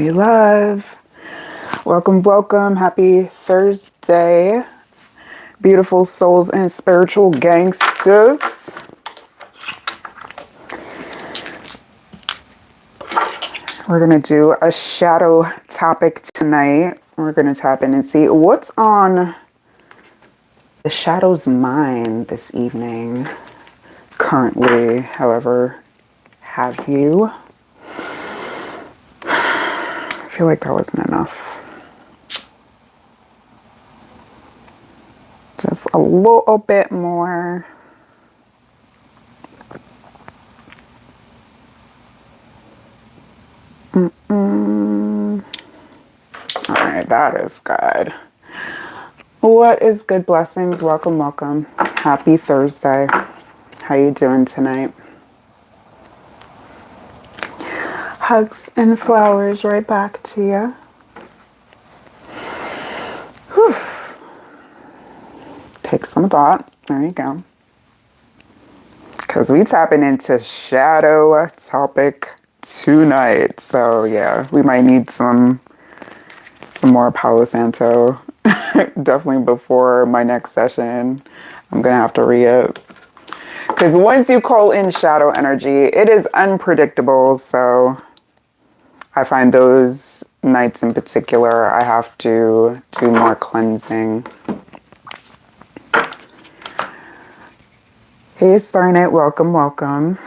We love. Welcome, welcome. Happy Thursday. Beautiful souls and spiritual gangsters. We're going to do a shadow topic tonight. We're going to tap in and see what's on the shadow's mind this evening. Currently, however, have you? I feel like that wasn't enough. Just a little bit more. All right, that is good. What is good, blessings? Welcome, welcome. Happy Thursday. How you doing tonight? Hugs and flowers right back to you. Whew. Take some thought. There you go. Because we tapping into shadow topic tonight. So yeah, we might need some more Palo Santo. Definitely before my next session. I'm going to have to re-up. Because once you call in shadow energy, it is unpredictable. So I find those nights in particular, I have to do more cleansing. Hey, Starnet, welcome, welcome.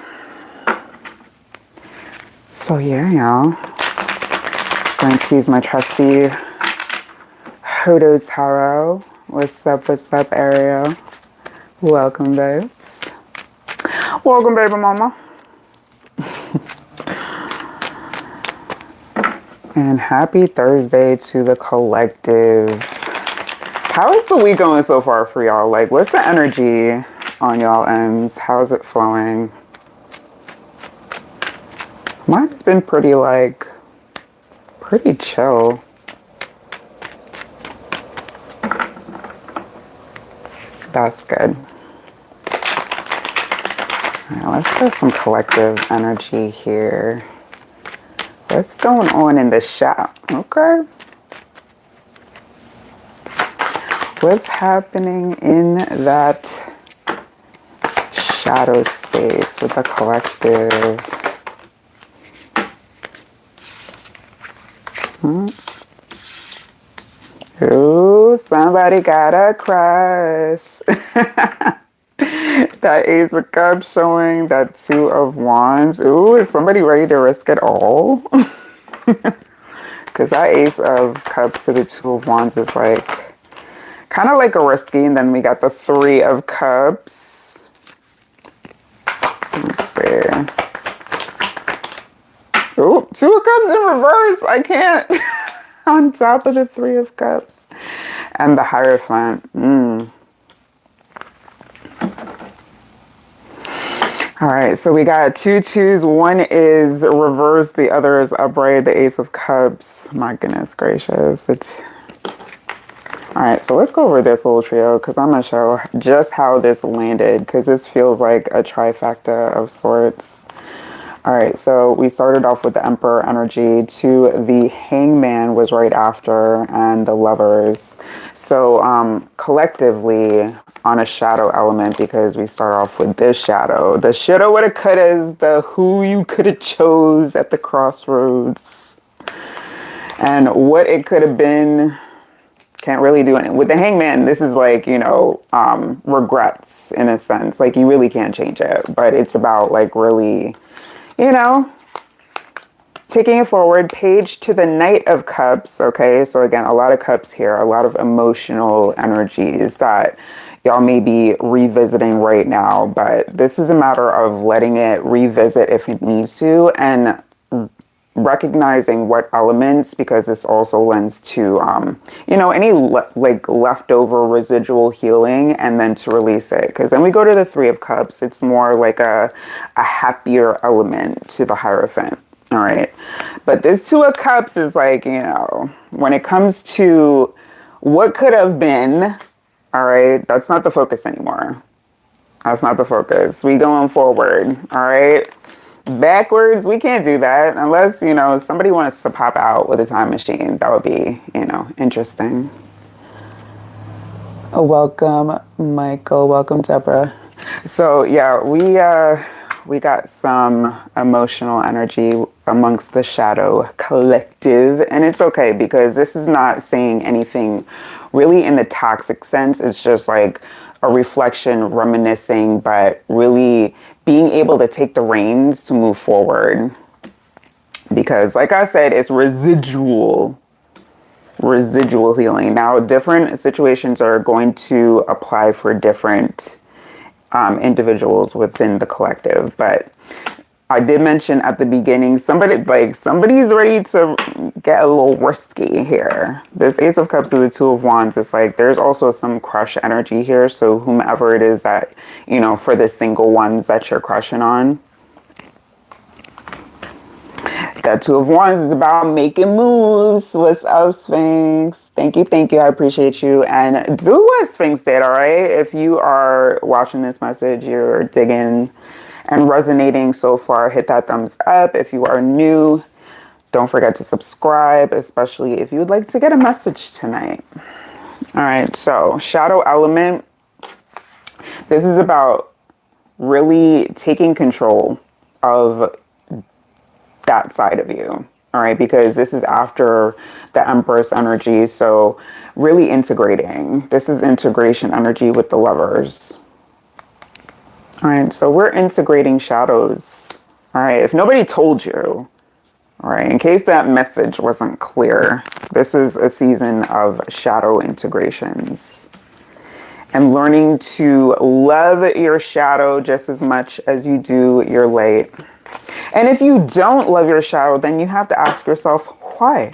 So yeah, y'all. Going to use my trusty Hodo Tarot. What's up, Ariel? Welcome, babes. Welcome, baby mama. And happy Thursday to the collective. How is the week going so far for y'all? Like, what's the energy on y'all ends? How is it flowing? Mine's been pretty chill. That's good. All right, let's get some collective energy here. What's going on in the shop? Okay. What's happening in that shadow space with the collective? Ooh, somebody got a crush. That Ace of Cups showing that Two of Wands. Ooh, is somebody ready to risk it all? Because that Ace of Cups to the Two of Wands is like kind of like a risky. And then we got the Three of Cups. Let's see. Ooh, Two of Cups in reverse. I can't. On top of the Three of Cups. And the Hierophant. All right, so we got two twos. One is reverse, the other is upright, the Ace of Cups. My goodness gracious. All right, so let's go over this little trio because I'm going to show just how this landed because this feels like a trifecta of sorts. All right, so we started off with the Emperor energy to the Hangman was right after and the Lovers. So collectively on a shadow element because we start off with this shadow. The shoulda, woulda, couldas, the who you could have chose at the crossroads. And what it could have been, can't really do it. With the Hangman, this is like, regrets in a sense. Like you really can't change it, but it's about like really, taking it forward. Page to the Knight of Cups. Okay, so again, a lot of cups here, a lot of emotional energies that y'all may be revisiting right now, but this is a matter of letting it revisit if it needs to and recognizing what elements, because this also lends to, any leftover residual healing and then to release it. Because then we go to the Three of Cups. It's more like a happier element to the Hierophant. All right. But this Two of Cups is like, when it comes to what could have been, all right, that's not the focus anymore. That's not the focus. We going forward. All right. Backwards, we can't do that unless, somebody wants to pop out with a time machine. That would be, interesting. Welcome, Michael. Welcome, Deborah. So yeah, we got some emotional energy amongst the shadow collective, and it's okay because this is not saying anything really in the toxic sense. It's just like a reflection, reminiscing, but really being able to take the reins to move forward. Because, like I said, it's residual healing. Now, different situations are going to apply for different individuals within the collective, but I did mention at the beginning, somebody's ready to get a little risky here. This Ace of Cups and the Two of Wands, it's like there's also some crush energy here. So whomever it is that, for the single ones that you're crushing on, that Two of Wands is about making moves. What's up, Sphinx? Thank you, thank you. I appreciate you. And do what Sphinx did, all right? If you are watching this message, you're digging and resonating so far, hit that thumbs up. If you are new, don't forget to subscribe, especially if you would like to get a message tonight. All right, so shadow element. This is about really taking control of that side of you, all right, because this is after the Empress energy. So really integrating. This is integration energy with the Lovers. All right, so we're integrating shadows. All right, if nobody told you, all right, in case that message wasn't clear, this is a season of shadow integrations and learning to love your shadow just as much as you do your light. And if you don't love your shadow, then you have to ask yourself, why?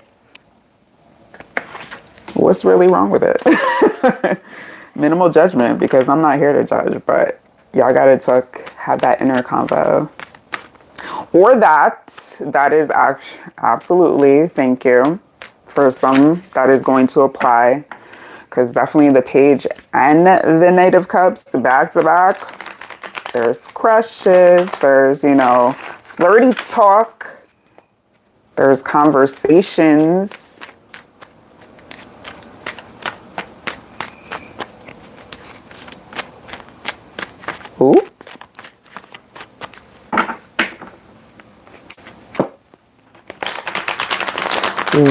What's really wrong with it? Minimal judgment, because I'm not here to judge, but y'all gotta have that inner convo. Or that is absolutely, thank you. For some, that is going to apply, because definitely the Page and the Knight of Cups back to back. There's crushes, there's, flirty talk, there's conversations. Ooh.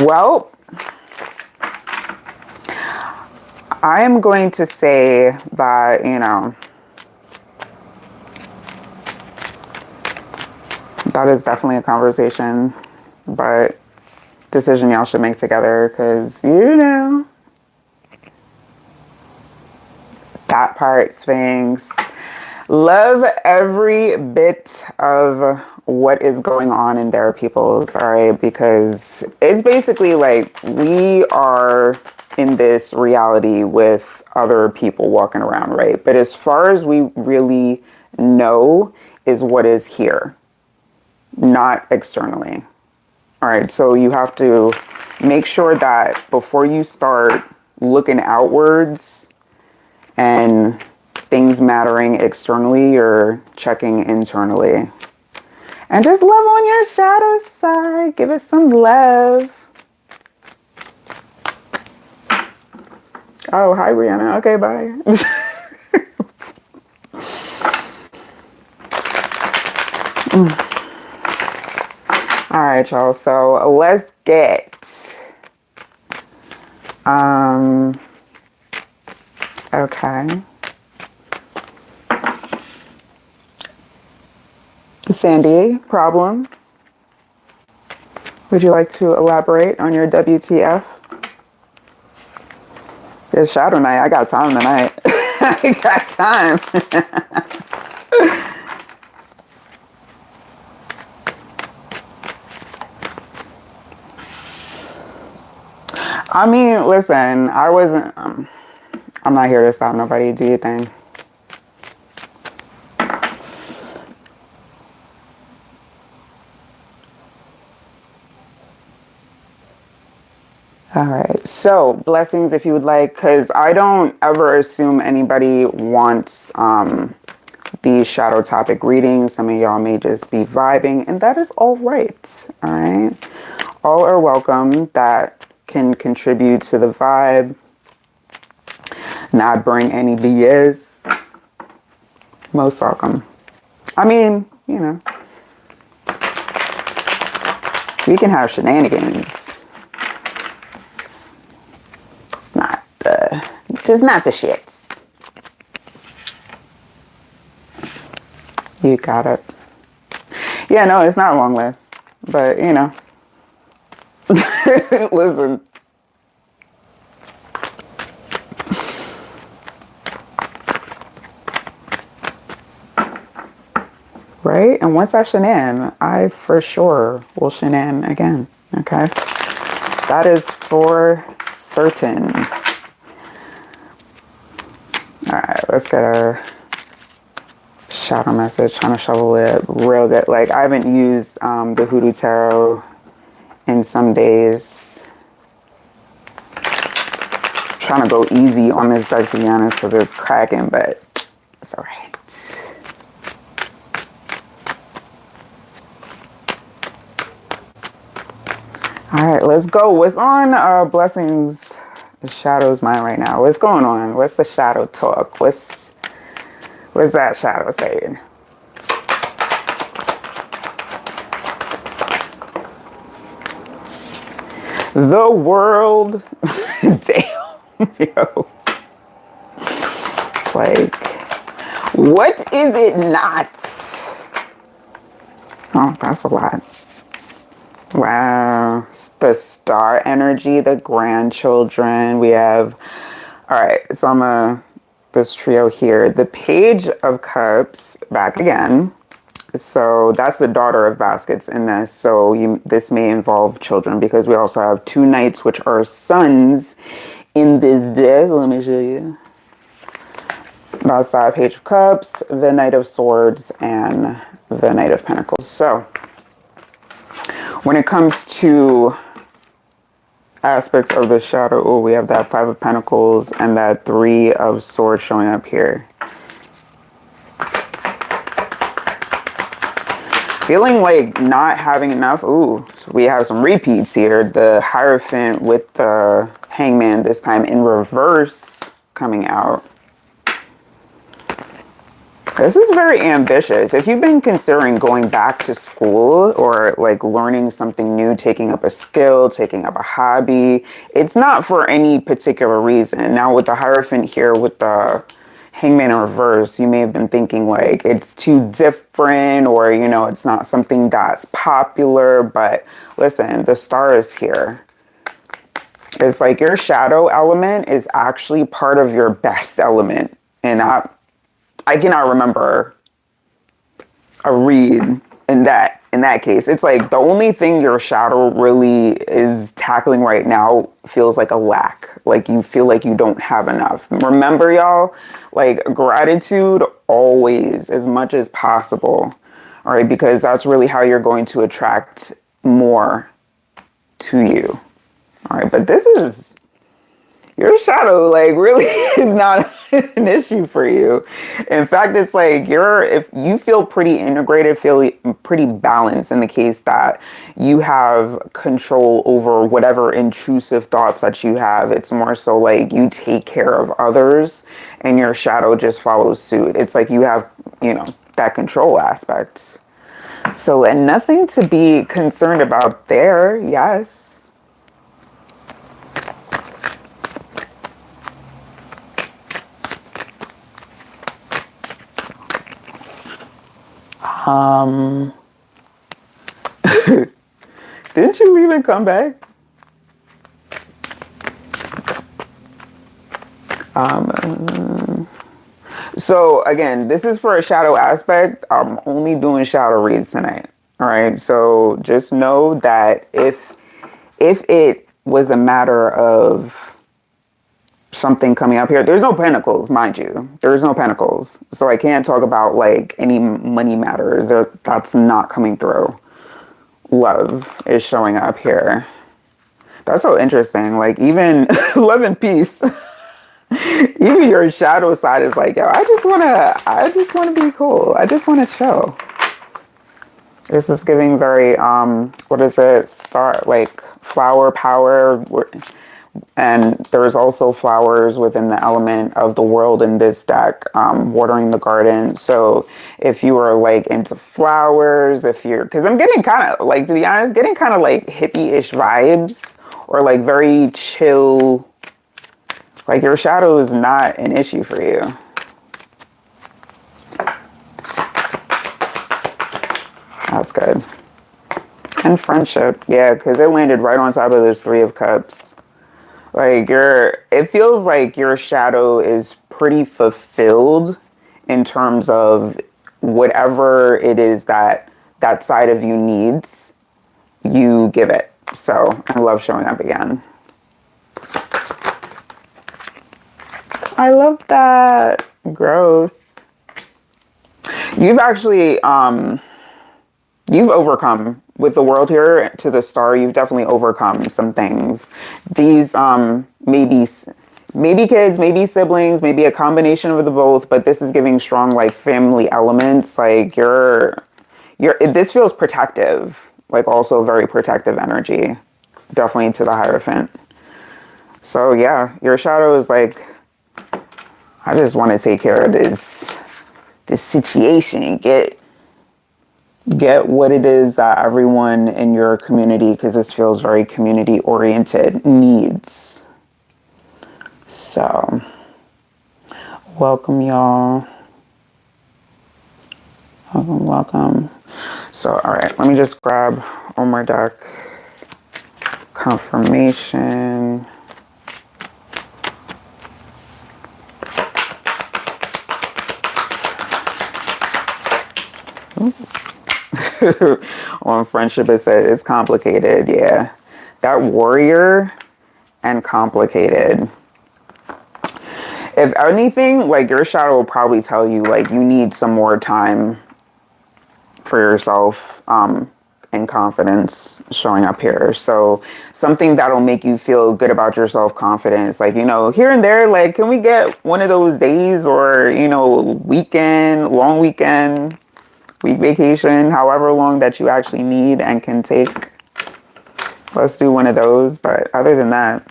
Well, I am going to say that, that is definitely a conversation, but decision y'all should make together, because, that part, Sphinx. Love every bit of what is going on in their peoples, all right? Because it's basically like we are in this reality with other people walking around, right? But as far as we really know is what is here, not externally. All right, so you have to make sure that before you start looking outwards and things mattering externally, you're checking internally. And just love on your shadow side. Give it some love. Oh, hi, Brianna. Okay, bye. All right, y'all. So let's get okay. Sandy, problem. Would you like to elaborate on your WTF? It's shadow night. I got time tonight. I got time. I mean, listen, I wasn't, I'm not here to stop nobody. Do your thing. All right. So blessings if you would like, because I don't ever assume anybody wants the these shadow topic readings. Some of y'all may just be vibing, and that is all right. All right. All are welcome that can contribute to the vibe, not bring any BS. Most welcome. I mean, you know, we can have shenanigans. It's not just not the shits. You got it. Yeah, no, it's not a long list, but you know, listen. Right? And once I shenan, I for sure will shenan again. Okay? That is for certain. Alright, let's get a shadow message. Trying to shovel it real good. Like, I haven't used the Hoodoo Tarot in some days. Trying to go easy on this deck, to be honest, because it's cracking, but it's alright. All right, let's go. What's on Blessings the Shadow's mind right now? What's going on? What's the shadow talk? What's that shadow saying? The world. Damn, yo. It's like, what is it not? Oh, that's a lot. Wow. The star energy, the grandchildren. We have, all right, so this trio here. The Page of Cups, back again. So that's the daughter of baskets in this. So this may involve children because we also have two knights, which are sons in this deck. Let me show you. That's the Page of Cups, the Knight of Swords, and the Knight of Pentacles. So when it comes to aspects of the shadow, oh, we have that Five of Pentacles and that Three of Swords showing up here. Feeling like not having enough. Ooh, so we have some repeats here. The Hierophant with the Hangman, this time in reverse, coming out. This is very ambitious. If you've been considering going back to school or like learning something new, taking up a skill, taking up a hobby, it's not for any particular reason. Now with the Hierophant here with the Hangman in reverse, you may have been thinking like it's too different or, you know, it's not something that's popular. But listen, the Star is here. It's like your shadow element is actually part of your best element. And I cannot remember a read in that case. It's like the only thing your shadow really is tackling right now feels like a lack. Like you feel like you don't have enough. Remember, y'all, like gratitude always as much as possible. All right, because that's really how you're going to attract more to you. All right, but this is your shadow, like, really is not an issue for you. In fact, it's like if you feel pretty integrated, feel pretty balanced in the case that you have control over whatever intrusive thoughts that you have. It's more so like you take care of others and your shadow just follows suit. It's like you have, you know, that control aspect. So, and nothing to be concerned about there. Yes. Didn't you leave and come back? So again, this is for a shadow aspect. I'm only doing shadow reads tonight. All right. So just know that if it was a matter of something coming up here, there's no pentacles, mind you. There's no pentacles. So I can't talk about like any money matters. That's not coming through. Love is showing up here. That's so interesting. Like even love and peace. Even your shadow side is like, yo, I just wanna be cool. I just wanna chill. This is giving very, what is it? Like flower power. And there's also flowers within the element of the world in this deck, watering the garden. So if you are like into flowers, because I'm getting kind of like, to be honest, getting kind of like hippie-ish vibes, or like very chill. Like your shadow is not an issue for you. That's good. And friendship, yeah, because it landed right on top of this Three of Cups. Like it feels like your shadow is pretty fulfilled in terms of whatever it is that that side of you needs, you give it. So I love showing up again. I love that growth. You've actually, you've overcome with the world here to the star. You've definitely overcome some things. These maybe kids, maybe siblings, maybe a combination of the both. But this is giving strong like family elements. Like this feels protective. Like also very protective energy. Definitely to the Hierophant. So yeah, your shadow is like, I just want to take care of this situation. Get what it is that everyone in your community, because this feels very community oriented, needs. So welcome, y'all. Welcome. So all right, let me just grab one more deck. Confirmation. On friendship, it says it's complicated. Yeah, that warrior and complicated. If anything, like your shadow will probably tell you like you need some more time for yourself, and confidence showing up here. So something that'll make you feel good about your self-confidence, like, you know, here and there, like, can we get one of those days, or, you know, long weekend, week vacation, however long that you actually need and can take. Let's do one of those. But other than that,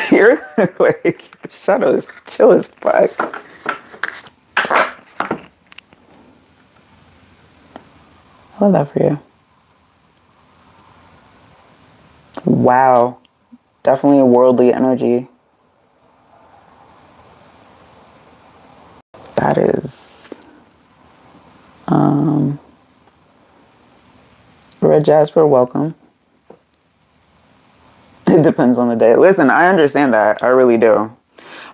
you're like, shadows chill as fuck. I love that for you. Wow. Definitely a worldly energy. That is. Red Jasper, welcome. It depends on the day. Listen, I understand that. I really do.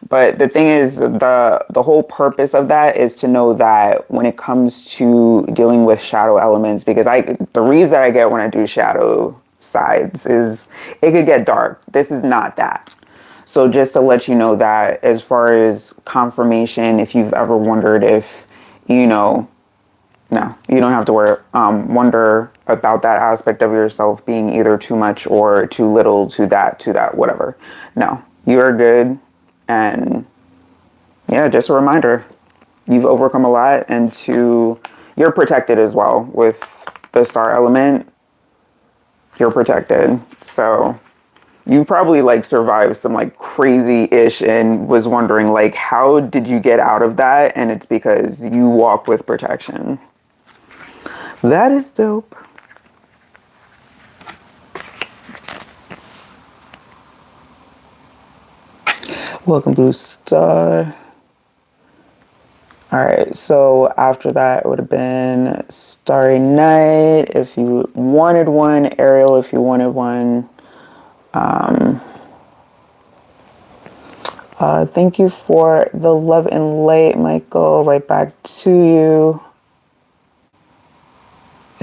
But the thing is, the whole purpose of that is to know that when it comes to dealing with shadow elements, because the reason I get when I do shadow sides is it could get dark. This is not that. So just to let you know that as far as confirmation, if you've ever wondered if, you know, no, you don't have to wonder about that aspect of yourself being either too much or too little, to that, whatever. No, you're good. And yeah, just a reminder, you've overcome a lot, and you're protected as well with the star element. You're protected. So you probably like survived some like crazy-ish and was wondering like, how did you get out of that? And it's because you walk with protection. That is dope. Welcome, Blue Star. All right, so after that, it would have been Starry Night if you wanted one, Ariel if you wanted one. Thank you for the love and light, Michael. Right back to you.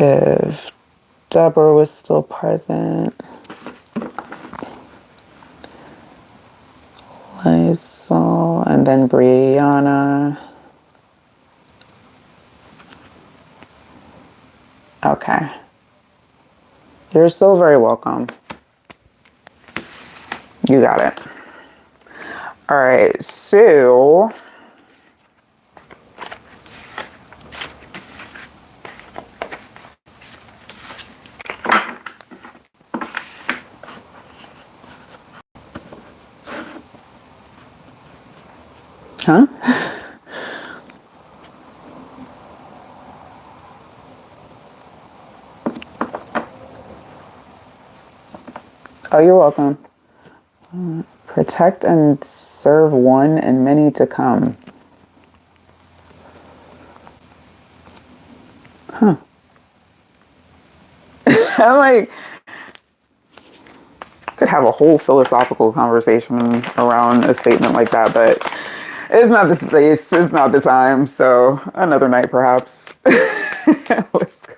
If Deborah was still present. Lysol, and then Brianna. Okay. You're so very welcome. You got it. All right, so huh? Oh, you're welcome. Protect and serve one and many to come. Huh. I'm like, could have a whole philosophical conversation around a statement like that, but it's not the space, it's not the time, so another night perhaps. Let's go.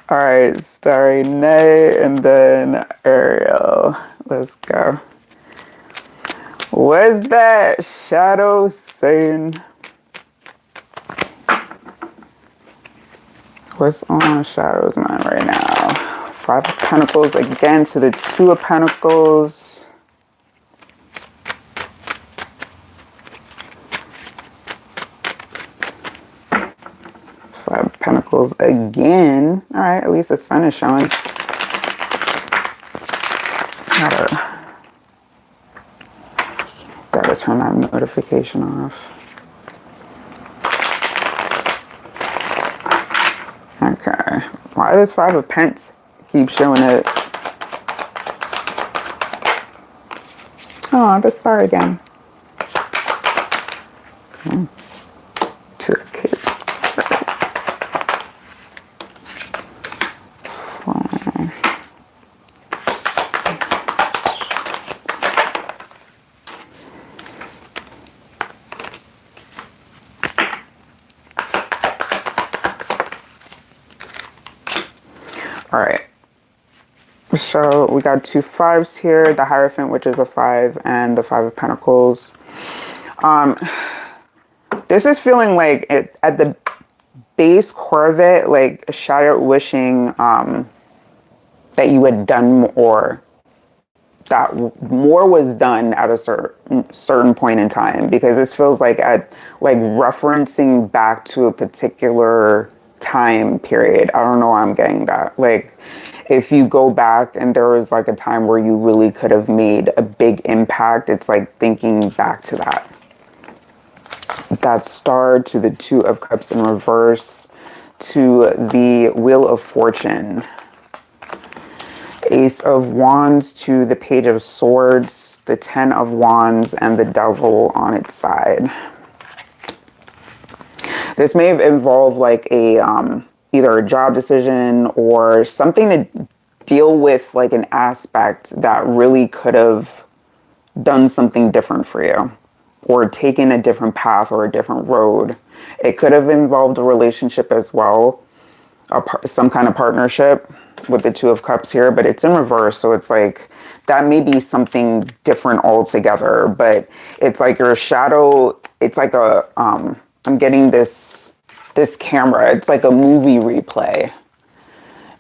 All right, Starry Night and then Ariel. Let's go. What's that shadow saying? What's on Shadow's mind right now? Five of Pentacles again to the Two of Pentacles. Five of Pentacles again. All right, at least the sun is showing. Gotta turn that notification off. Okay. Why does Five of Pence keep showing it? Oh, the star again. Two kids. All right. So we got two fives here, the Hierophant, which is a 5, and the Five of Pentacles. This is feeling like it at the base core of it, like Shadow wishing that you had done more, that more was done at a certain point in time, because this feels like referencing back to a particular time period. I don't know why I'm getting that. Like, if you go back and there was like a time where you really could have made a big impact, it's like thinking back to that. That star to the Two of Cups in reverse to the Wheel of Fortune. Ace of Wands to the Page of Swords, the Ten of Wands, and the Devil on its side. This may have involved like a either a job decision or something to deal with, like an aspect that really could have done something different for you or taken a different path or a different road. It could have involved a relationship as well, some kind of partnership with the Two of Cups here, but it's in reverse. So it's like that may be something different altogether, but it's like your shadow. It's like a, I'm getting this camera. It's like a movie replay.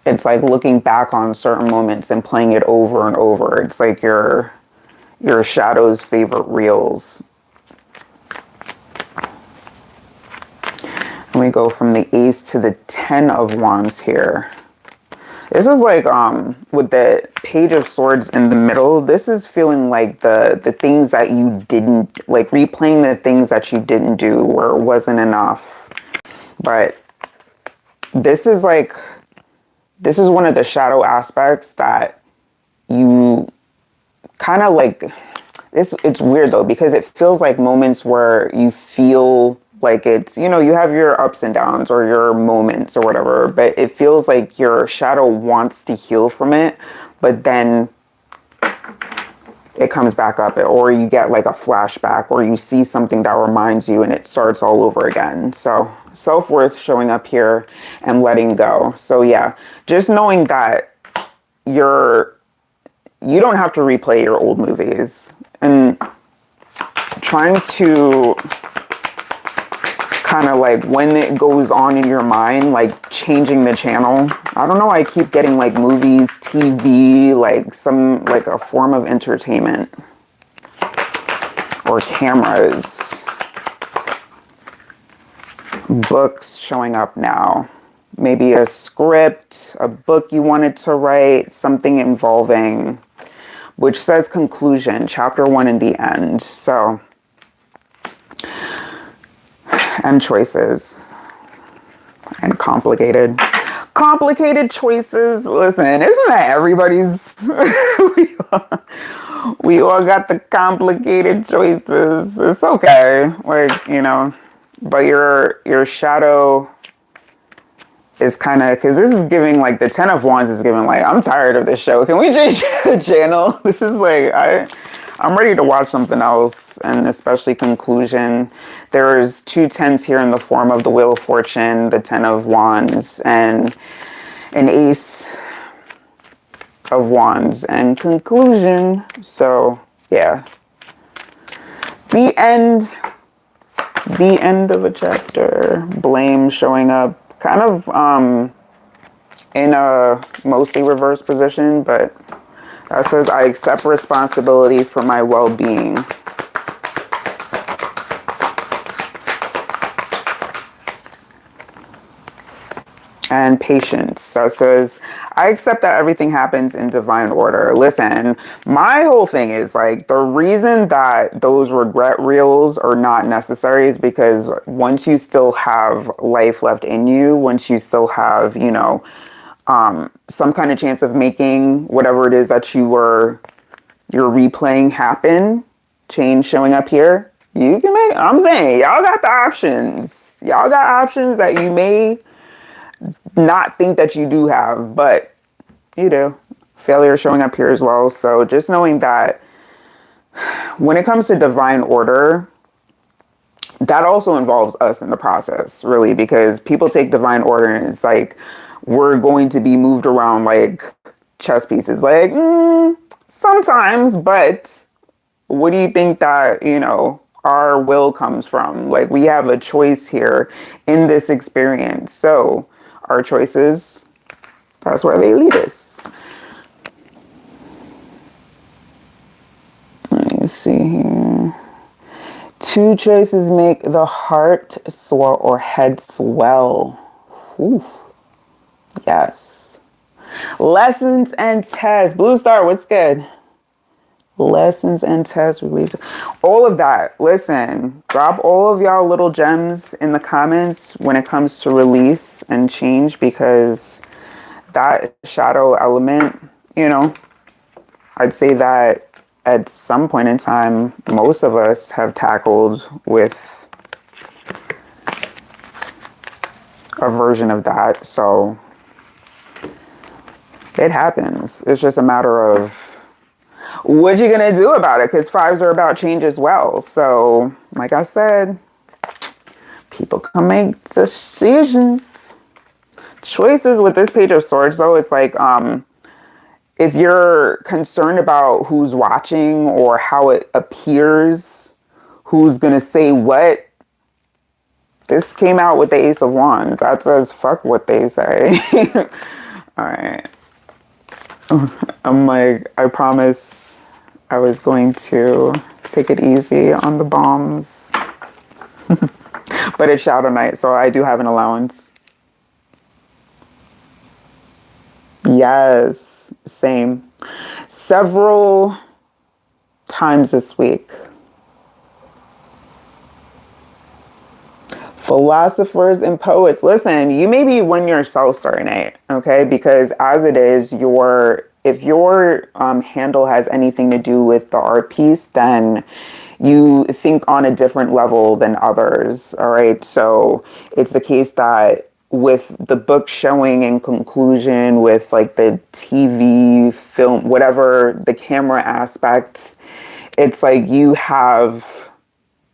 It's like looking back on certain moments and playing it over and over. It's like your shadow's favorite reels. And we go from the Ace to the Ten of Wands here. This is like, with the Page of Swords in the middle, this is feeling like the things that you didn't, like replaying the things that you didn't do where it wasn't enough. But this is like, this is one of the shadow aspects that you kind of like, it's weird though, because it feels like moments where you feel like it's, you know, you have your ups and downs or your moments or whatever, but it feels like your shadow wants to heal from it, but then it comes back up, or you get like a flashback, or you see something that reminds you and it starts all over again. So self-worth showing up here and letting go. So yeah, just knowing that you don't have to replay your old movies, and trying to kind of like, when it goes on in your mind, like changing the channel. I don't know, I keep getting like movies, TV, like some, like a form of entertainment. or cameras. Books showing up now. Maybe a script, a book you wanted to write, something involving, which says conclusion, chapter 1 in the end. So, and choices. And complicated choices. Listen, isn't that everybody's? we all got the complicated choices. It's okay. Like, you know, but your shadow is kind of, because this is giving like the 10 of Wands is giving like, I'm tired of this show. Can we change the channel? This is like, I'm ready to watch something else, and especially conclusion. There's 2 10s here in the form of the Wheel of Fortune, the 10 of Wands, and an Ace of Wands, and conclusion. So, yeah. The end of a chapter. Blame showing up kind of in a mostly reverse position, but that says I accept responsibility for my well-being. And patience. That says I accept that everything happens in divine order. Listen, my whole thing is like the reason that those regret reels are not necessary is because once you still have life left in you, once you still have, you know, some kind of chance of making whatever it is that you're replaying happen, change showing up here, you can make, I'm saying, y'all got the options. Y'all got options that you may not think that you do have, but you do. Failure showing up here as well. So just knowing that when it comes to divine order, that also involves us in the process, really, because people take divine order and it's like, we're going to be moved around like chess pieces. Like, sometimes, but what do you think that, you know, our will comes from? Like, we have a choice here in this experience. So our choices, that's where they lead us. Let me see here. 2 choices make the heart sore or head swell. Oof. Yes. Lessons and tests. Blue Star, what's good? Lessons and tests, release. All of that. Listen, drop all of y'all little gems in the comments when it comes to release and change, because that shadow element, you know, I'd say that at some point in time, most of us have tackled with a version of that. So it happens. It's just a matter of what you gonna do about it, because 5s are about change as well. So like I said, people can make decisions, choices. With this Page of Swords though, it's like if you're concerned about who's watching or how it appears, who's gonna say what, this came out with the Ace of Wands. That says fuck what they say. All right. I'm like, I promise I was going to take it easy on the bombs. But it's shadow night, so I do have an allowance. Yes, same. Several times this week. Philosophers and poets. Listen, you may be when yourself starting night, okay? Because as it is, if your handle has anything to do with the art piece, then you think on a different level than others, all right? So it's the case that with the book showing in conclusion, with like the TV, film, whatever, the camera aspect, it's like you have,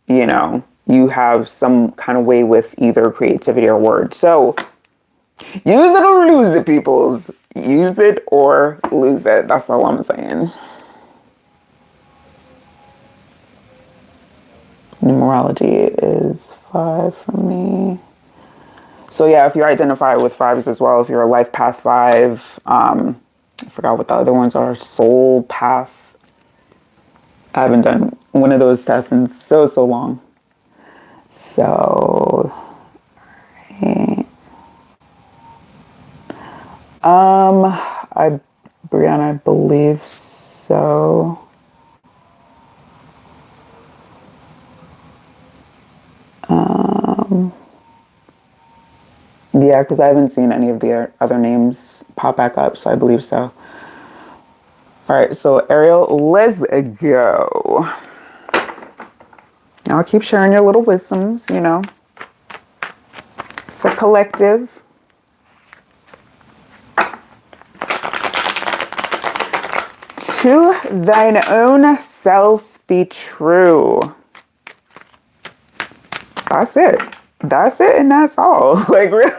you know, you have some kind of way with either creativity or words. So use it or lose it, peoples. Use it or lose it. That's all I'm saying. Numerology is 5 for me. So yeah, if you identify with 5s as well, if you're a life path 5, I forgot what the other ones are. Soul path. I haven't done one of those tests in so, so long. So, Brianna, I believe so. Yeah, because I haven't seen any of the other names pop back up, so I believe so. All right, so Ariel, let's go. Now keep sharing your little wisdoms, you know. It's a collective. To thine own self be true. That's it. That's it and that's all. Like, really?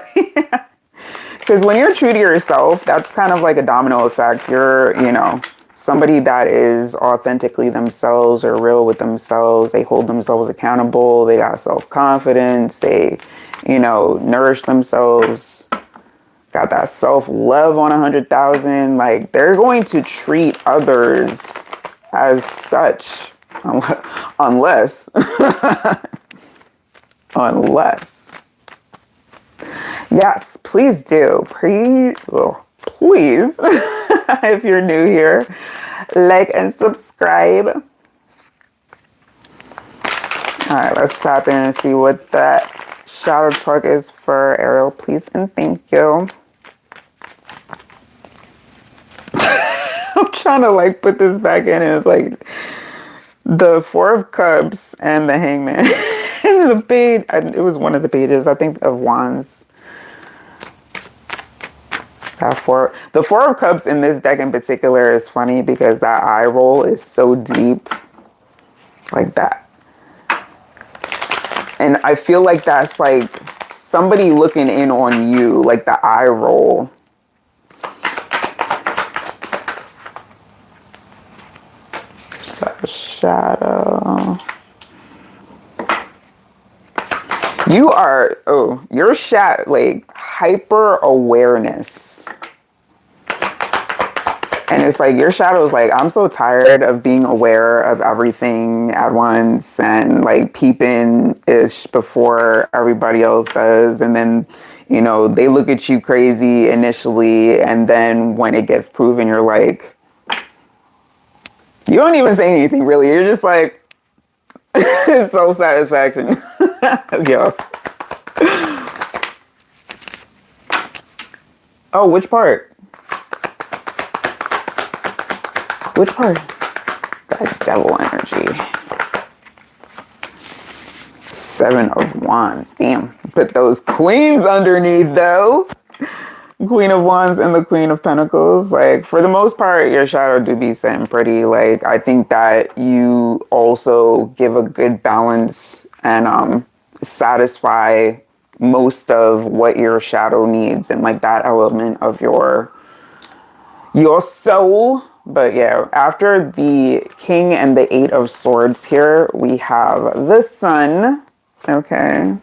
Because when you're true to yourself, that's kind of like a domino effect. You're, you know, somebody that is authentically themselves or real with themselves. They hold themselves accountable. They got self-confidence. They, you know, nourish themselves. Got that self-love on 100,000. Like, they're going to treat others as such. Unless unless. Yes, please do. Please, if you're new here, like and subscribe. All right, let's tap in and see what that shadow talk is for Ariel, please and thank you. I'm trying to like put this back in and it's like the Four of Cups and the Hangman. The page, it was one of the pages, I think, of Wands. The Four of Cups in this deck in particular is funny because that eye roll is so deep. Like that. And I feel like that's like somebody looking in on you, like the eye roll. Shadow. You are, you're like hyper awareness. And it's like your shadow is like, I'm so tired of being aware of everything at once and like peeping ish before everybody else does. And then, you know, they look at you crazy initially. And then when it gets proven, you're like, you don't even say anything really. You're just like, it's so satisfaction. Yo. Oh, which part? Which part? That devil energy. Seven of Wands. Damn. Put those queens underneath though. Queen of Wands and the Queen of Pentacles. Like, for the most part, your shadow do be sitting pretty. Like, I think that you also give a good balance and satisfy most of what your shadow needs and like that element of your soul. But yeah, after the King and the Eight of Swords here, we have the Sun. Okay.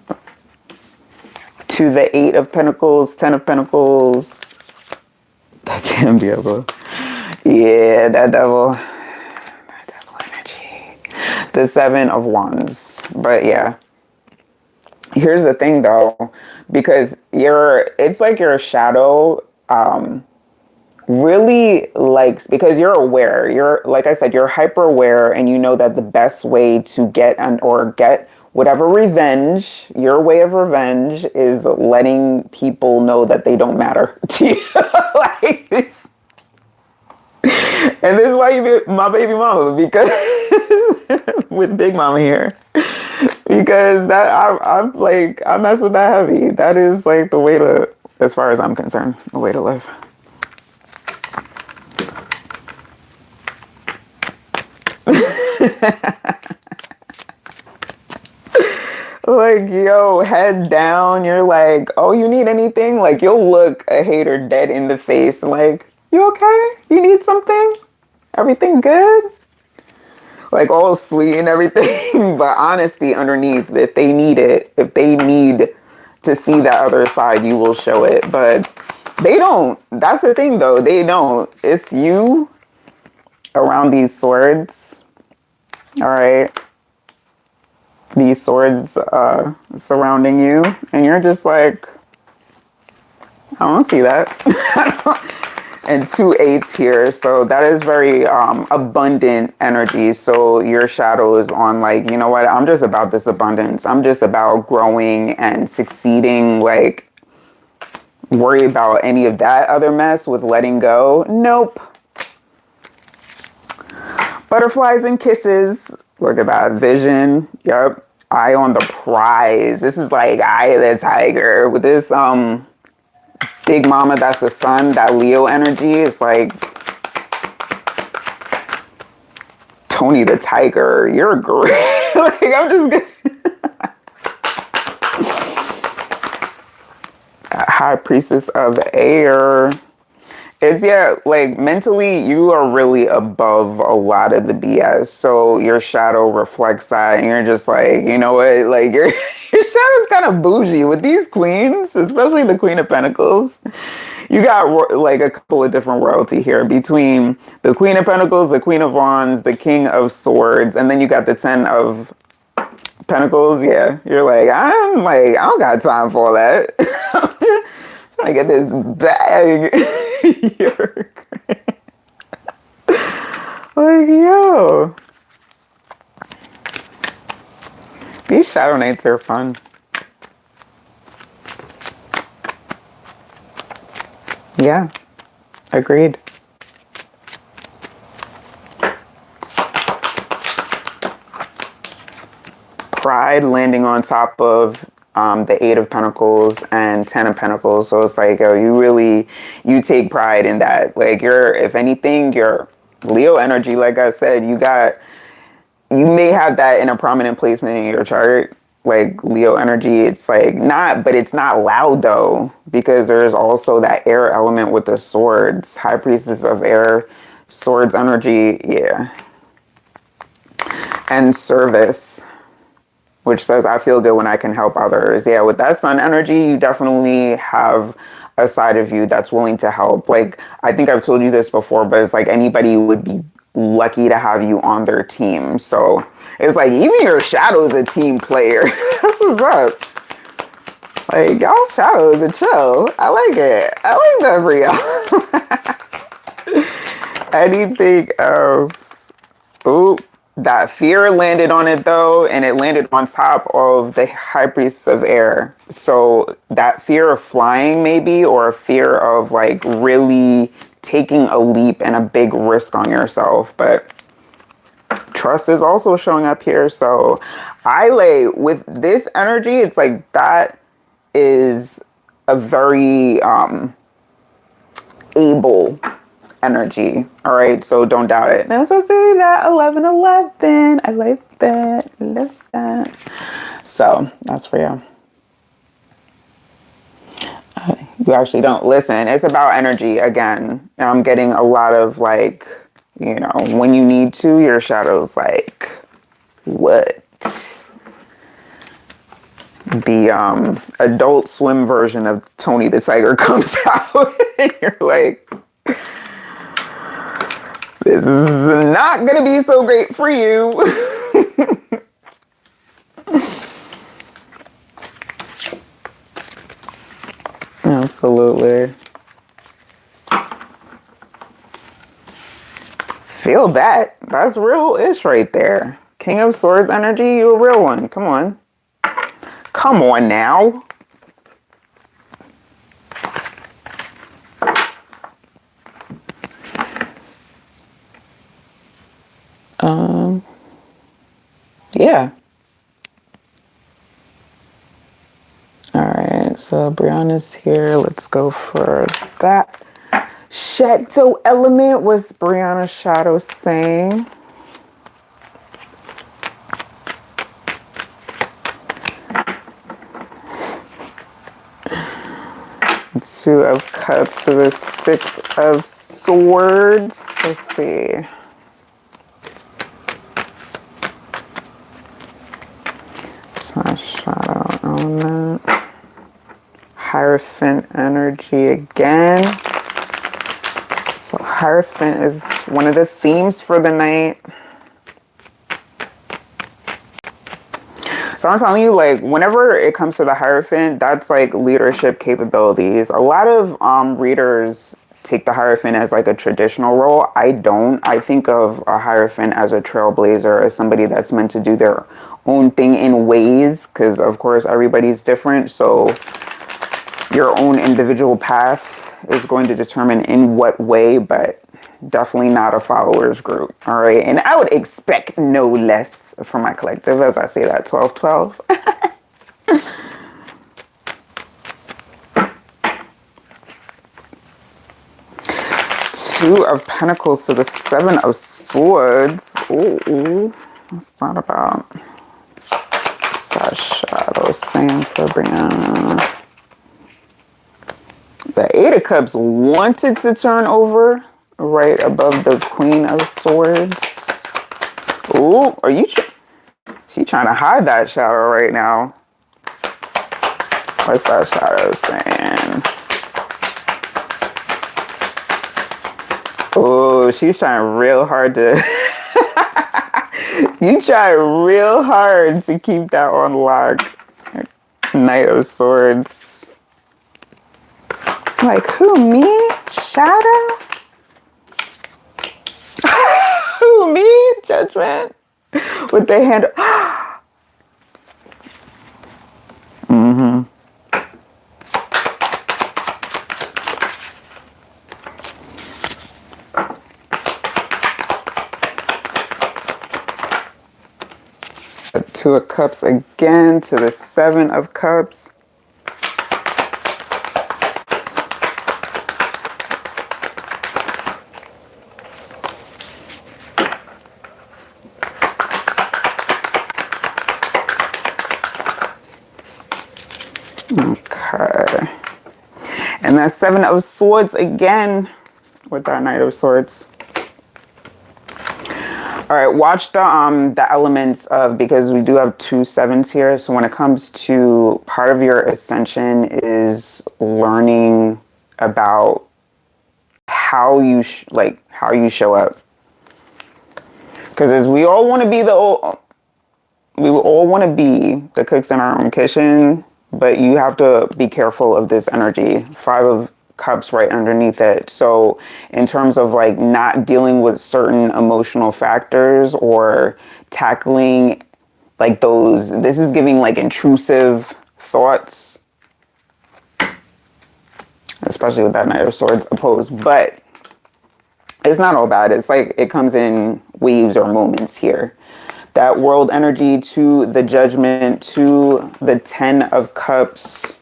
To the Eight of Pentacles, Ten of Pentacles. That damn devil. Yeah, that devil. That devil energy. The Seven of Wands. But yeah. Here's the thing though, because it's like your shadow really likes, because you're aware, you're, like I said, you're hyper aware, and you know that the best way to get whatever revenge, your way of revenge, is letting people know that they don't matter to you. Like this. And this is why you be my baby mama, because with Big Mama here. Because that I'm like, I mess with that heavy. That is like the way to, as far as I'm concerned, the way to live. Like, yo, head down. You're like, oh, you need anything? Like, you'll look a hater dead in the face. Like, you okay? You need something? Everything good? Like, all sweet and everything. But honesty underneath, if they need it, if they need to see that other side, you will show it. But they don't. That's the thing, though. They don't. It's you around these swords. All right. These swords surrounding you, and you're just like, I don't see that. And 2 8s here, so that is very abundant energy. So your shadow is on like, you know what, I'm just about this abundance. I'm just about growing and succeeding. Like, worry about any of that other mess with letting go. Nope. Butterflies and kisses. Look at that vision. Yep. Eye on the prize. This is like Eye of the Tiger with this Big Mama, that's the sun, that Leo energy. It's like Tony the Tiger, you're great. Like, I'm just High Priestess of Air. It's, yeah, like mentally, you are really above a lot of the BS. So your shadow reflects that, and you're just like, you know what? Like, your shadow's kind of bougie with these queens, especially the Queen of Pentacles. You got like a couple of different royalty here between the Queen of Pentacles, the Queen of Wands, the King of Swords, and then you got the Ten of Pentacles. Yeah, you're like, I don't got time for all that. I'm just trying to get this bag. You're like, yo, these shadow nights are fun. Yeah, agreed. Pride landing on top of the 8 of Pentacles and 10 of Pentacles. So it's like, oh, you take pride in that. Like, if anything, your Leo energy, like I said, you may have that in a prominent placement in your chart. Like, Leo energy, it's like but it's not loud though, because there's also that air element with the swords. High Priestess of Air, swords energy, yeah. And service, which says, I feel good when I can help others. Yeah, with that sun energy, you definitely have a side of you that's willing to help. Like, I think I've told you this before, but it's like anybody would be lucky to have you on their team. So it's like, even your shadow is a team player. That's what's up. Like, y'all shadow is a chill. I like it. I like that for y'all. Anything else? Ooh. That fear landed on it though, and it landed on top of the High Priestess of Air. So that fear of flying maybe, or a fear of like really taking a leap and a big risk on yourself. But trust is also showing up here. So with this energy, it's like that is a very able energy. All right, so don't doubt it. Now, so see that 1111. I like that. Love that. So that's for you. You actually don't listen. It's about energy again. And I'm getting a lot of like, you know, when you need to, your shadow's like, what? The Adult Swim version of Tony the Tiger comes out, and you're like, this is not going to be so great for you. Absolutely. Feel that. That's real-ish right there. King of Swords energy, you a real one. Come on. Come on now. Yeah. All right, so Brianna's here. Let's go for that. Shadow element, was Brianna's shadow saying? Two of Cups to the 6 of Swords. Let's see. Shadow element. Hierophant energy again. So Hierophant is one of the themes for the night. So I'm telling you, like, whenever it comes to the Hierophant, that's like leadership capabilities. A lot of readers take the Hierophant as like a traditional role. I don't. I think of a Hierophant as a trailblazer, as somebody that's meant to do their own thing in ways, because of course everybody's different. So your own individual path is going to determine in what way, but definitely not a followers group. All right. And I would expect no less from my collective as I say that 1212. Two of Pentacles to the Seven of Swords. Ooh, what's that about? What's that shadow saying for Brianna? The Eight of Cups wanted to turn over right above the Queen of Swords. Ooh, are you? She trying to hide that shadow right now. What's that shadow saying? Oh, she's trying real hard to. You try real hard to keep that on lock. Knight of Swords. Like, who, me? Shadow? Who, me? Judgment? With the hand. Mm-hmm. Two of Cups again to the Seven of Cups. Okay. And that Seven of Swords again with that Knight of Swords. All right, watch the elements of, because we do have two sevens here. So when it comes to part of your ascension is learning about how you how you show up. Because as we all want to be we all want to be the cooks in our own kitchen, but you have to be careful of this energy. Five of Cups right underneath it. So in terms of like not dealing with certain emotional factors or tackling like those, this is giving like intrusive thoughts, especially with that Knight of Swords opposed, but it's not all bad. It's like it comes in waves or moments here. That World energy to the Judgment to the Ten of Cups.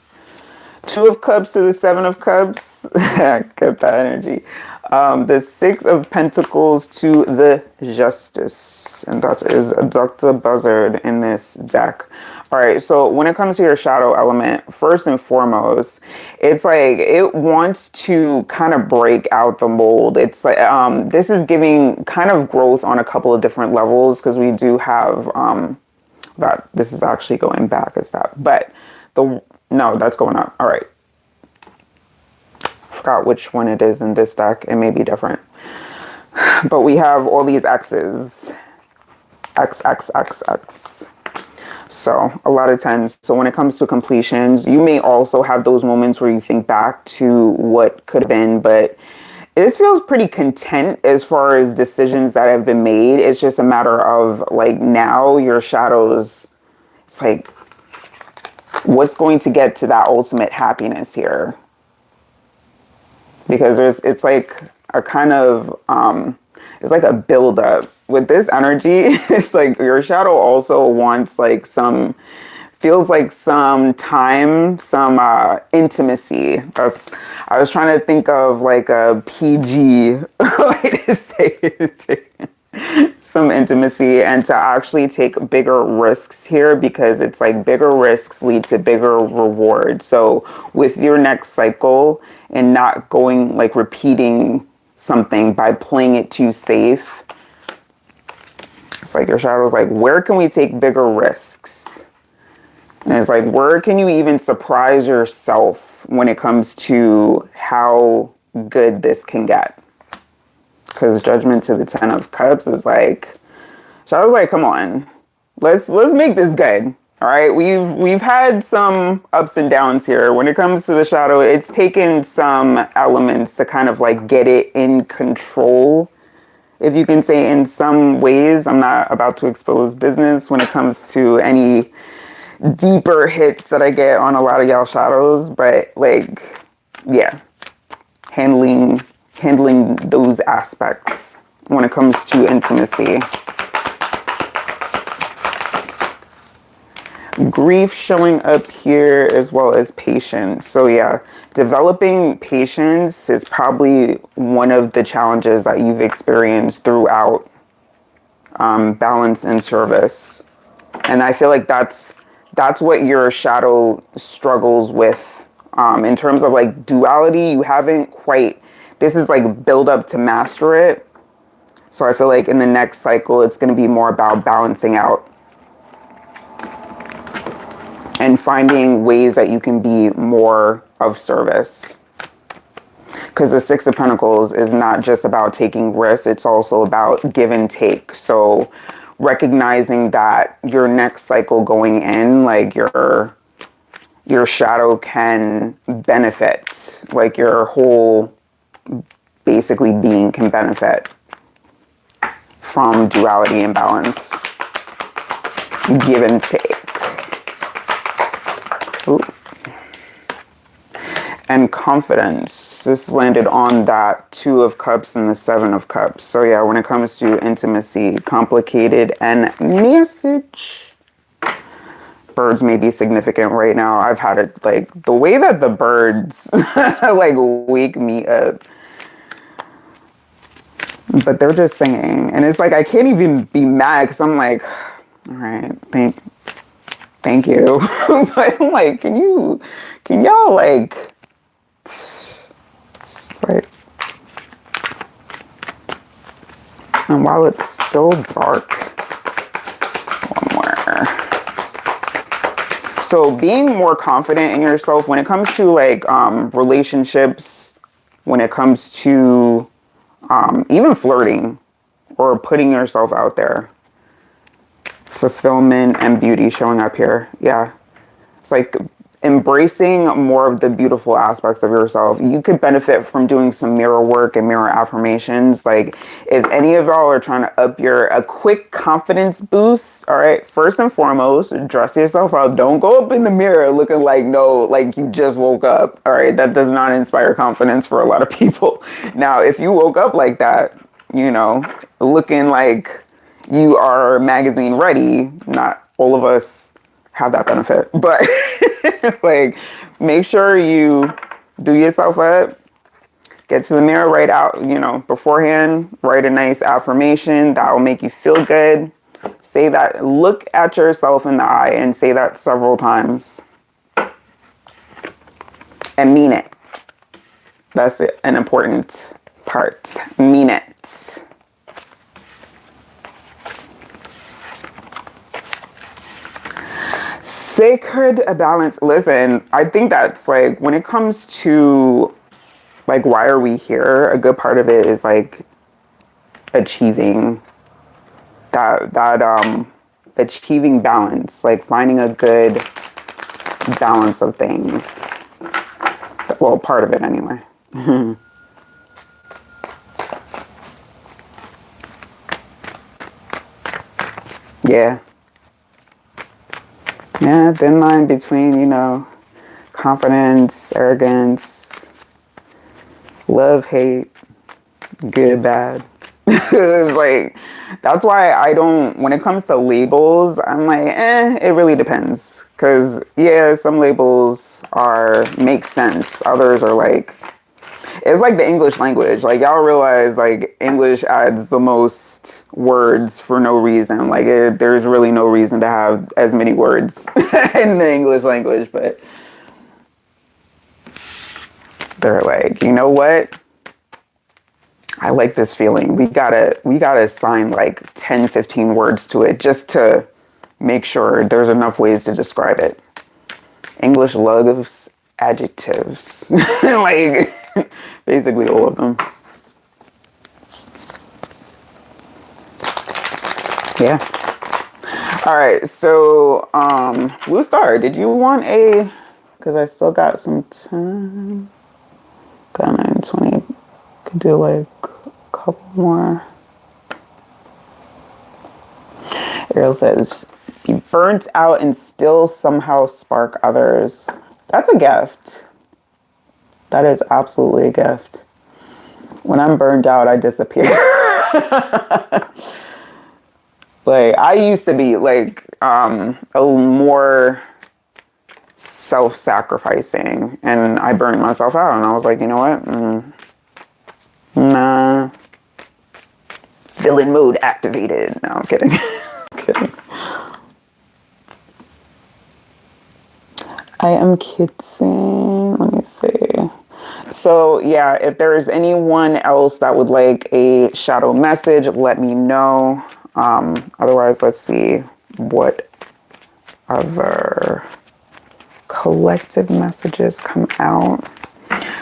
Two of Cups to the Seven of Cups. Get that energy. The Six of Pentacles to the Justice. And that is Dr. Buzzard in this deck. All right, so when it comes to your shadow element, first and foremost, it's like it wants to kind of break out the mold. It's like this is giving kind of growth on a couple of different levels, because we do have that this is actually going back as that. But no, that's going up. All right. Forgot which one it is in this deck. It may be different. But we have all these X's. X, X, X, X. So a lot of times. So when it comes to completions, you may also have those moments where you think back to what could have been. But this feels pretty content as far as decisions that have been made. It's just a matter of like now your shadows. It's like, what's going to get to that ultimate happiness here? Because it's like a kind of it's like a buildup with this energy. It's like your shadow also wants like feels like some time, some intimacy. I was trying to think of like a PG way to say it. Some intimacy, and to actually take bigger risks here, because it's like bigger risks lead to bigger rewards. So with your next cycle and not going like repeating something by playing it too safe, it's like your shadow's like, where can we take bigger risks? And it's like, where can you even surprise yourself when it comes to how good this can get? Because Judgment to the Ten of Cups is like, so I was like, come on, let's make this good. All right, we've had some ups and downs here. When it comes to the shadow, it's taken some elements to kind of like get it in control, if you can say, in some ways. I'm not about to expose business when it comes to any deeper hits that I get on a lot of y'all shadows, but like, yeah, handling those aspects when it comes to intimacy. Grief showing up here as well as patience. So yeah, developing patience is probably one of the challenges that you've experienced throughout balance and service. And I feel like that's what your shadow struggles with. In terms of like duality, you haven't quite, this is like build up to master it. So I feel like in the next cycle, it's going to be more about balancing out and finding ways that you can be more of service. Because the Six of Pentacles is not just about taking risks, it's also about give and take. So recognizing that your next cycle going in, like your shadow can benefit, like your whole basically being can benefit from duality and balance. Give and take. Ooh. And confidence. This landed on that Two of Cups and the Seven of Cups. So yeah, when it comes to intimacy, complicated and message. Birds may be significant right now. I've had it like the way that the birds like wake me up. But they're just singing. And it's like I can't even be mad because I'm like, all right, thank you. But I'm like, can y'all like and while it's still dark, one more. So being more confident in yourself when it comes to like relationships, when it comes to even flirting or putting yourself out there. Fulfillment and beauty showing up here. Yeah. It's like embracing more of the beautiful aspects of yourself. You could benefit from doing some mirror work and mirror affirmations. Like if any of y'all are trying to up a quick confidence boost, all right, first and foremost, dress yourself up. Don't go up in the mirror looking like you just woke up. All right. That does not inspire confidence for a lot of people. Now, if you woke up like that, looking like you are magazine ready, not all of us have that benefit, but like make sure you do yourself up, get to the mirror, write out, beforehand, write a nice affirmation that will make you feel good. Say that, look at yourself in the eye and say that several times and mean it. That's an important part. Mean it. Sacred balance. Listen, I think that's like when it comes to like why are we here? A good part of it is like achieving that achieving balance, like finding a good balance of things. Well, part of it anyway. Yeah. Yeah, thin line between, confidence, arrogance, love, hate, good, bad. Like, that's why I don't, when it comes to labels, I'm like, it really depends. Because, yeah, some labels make sense. Others are like, it's like the English language. Like, y'all realize, like, English adds the most words for no reason. Like, there's really no reason to have as many words in the English language. But they're like, you know what? I like this feeling. We gotta assign like 10, 15 words to it just to make sure there's enough ways to describe it. English loves adjectives. Like, basically all of them. Yeah. All right, so Blue Star, did you want a, because I still got some time. Got 9:20. Could do like a couple more. Ariel says, be burnt out and still somehow spark others. That's a gift. That is absolutely a gift. When I'm burned out, I disappear. Like, I used to be like a little more self-sacrificing, and I burned myself out, and I was like, you know what? Nah. Villain mode activated. No, I'm kidding. I'm kidding. I am kidding. Let me see. So yeah, if there is anyone else that would like a shadow message, let me know. Otherwise, let's see what other collective messages come out.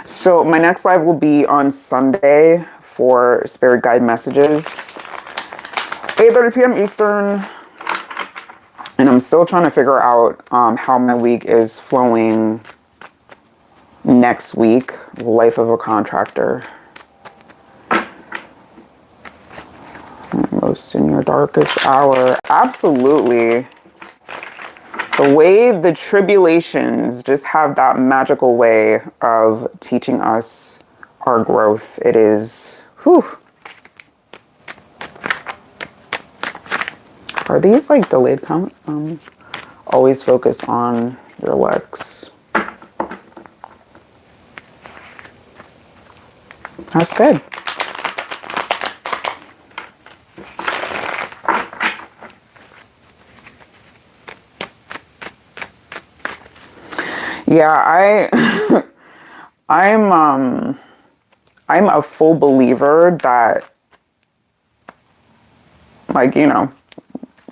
So my next live will be on Sunday for spirit guide messages, 8:30 p.m. Eastern. And I'm still trying to figure out how my week is flowing next week. Life of a contractor. Most in your darkest hour. Absolutely. The way the tribulations just have that magical way of teaching us our growth. It is, whew. Are these like delayed comment? Always focus on your legs. That's good. Yeah, I'm a full believer that, like, you know,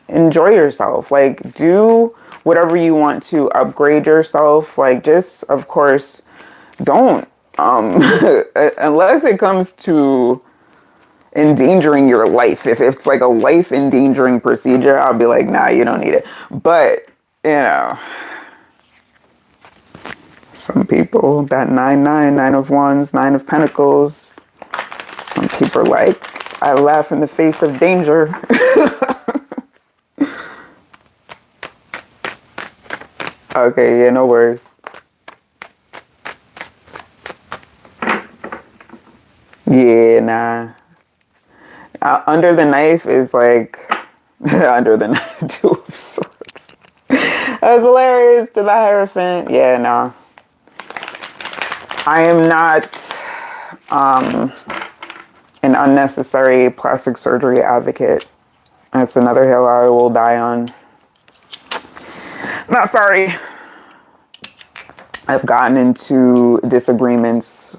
enjoy yourself. Like, do whatever you want to upgrade yourself. Like, just, of course, don't unless it comes to endangering your life. If it's like a life endangering procedure, I'll be like, nah, you don't need it. But, you know, some people, that 9 of wands, 9 of pentacles, some people are like, I laugh in the face of danger. Okay, yeah, no worries. Yeah, nah. Under the knife is like, under the knife, 2 of swords. That was hilarious to the Hierophant. Yeah, no. I am not an unnecessary plastic surgery advocate. That's another hill I will die on. Not sorry. I've gotten into disagreements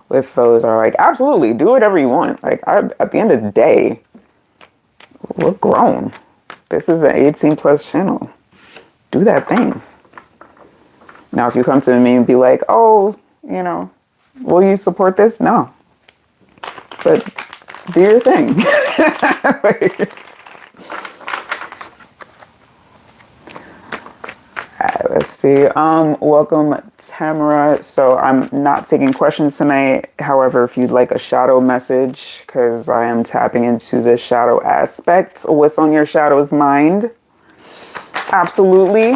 with those that are like, absolutely, do whatever you want. Like, at the end of the day, we're grown. This is an 18 plus channel. Do that thing. Now, if you come to me and be like, oh, you know, will you support this? No. But do your thing. Like, alright, let's see. Welcome, Tamara. So I'm not taking questions tonight. However, if you'd like a shadow message, because I am tapping into the shadow aspect, what's on your shadow's mind? Absolutely.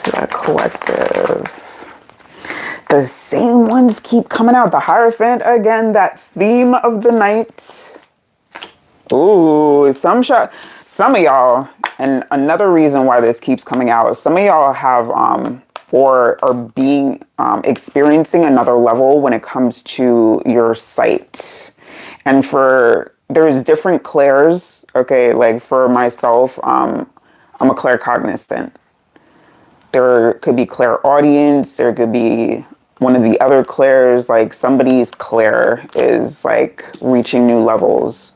So that collective. The same ones keep coming out. The Hierophant again. That theme of the night. Ooh, some of y'all, and another reason why this keeps coming out, some of y'all have or are being experiencing another level when it comes to your sight. And there's different clairs, okay? Like for myself, I'm a claircognizant. There could be clairaudience, there could be one of the other clairs, like somebody's clair is like reaching new levels.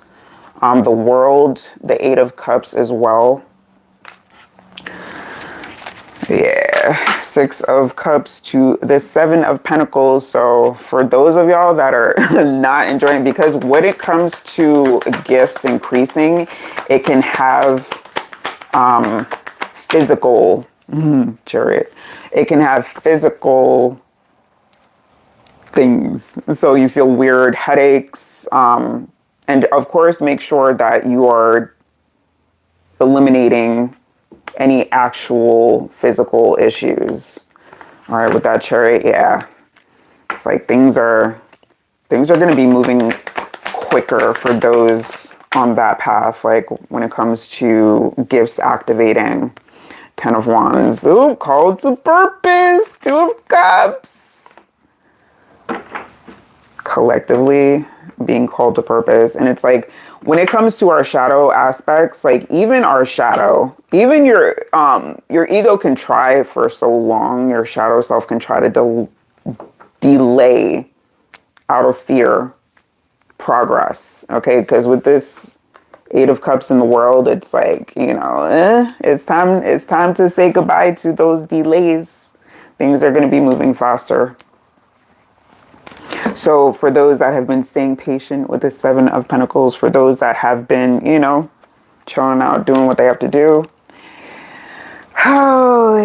The World, the 8 of Cups as well. Yeah, Six of Cups to the Seven of Pentacles. So for those of y'all that are not enjoying, because when it comes to gifts increasing, it can have physical, chariot. It can have physical things. So you feel weird, headaches, and of course make sure that you are eliminating any actual physical issues. All right, with that chariot, yeah. It's like things are going to be moving quicker for those on that path, like when it comes to gifts activating. 10 of Wands. Ooh, called to purpose. 2 of Cups. Collectively being called to purpose. And it's like when it comes to our shadow aspects, like even our shadow, even your ego can try for so long, your shadow self can try to delay out of fear progress. Okay, because with this 8 of Cups in the world, it's like, it's time to say goodbye to those delays. Things are going to be moving faster. So for those that have been staying patient with the 7 of Pentacles, for those that have been, chilling out, doing what they have to do, oh,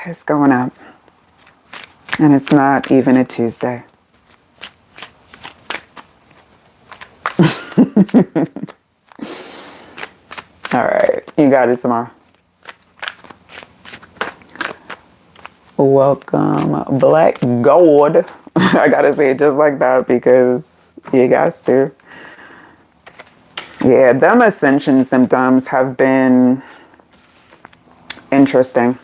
it's going up. And it's not even a Tuesday. All right, you got it tomorrow. Welcome, Black Gold. I gotta say it just like that because you guys to. Yeah, them ascension symptoms have been interesting.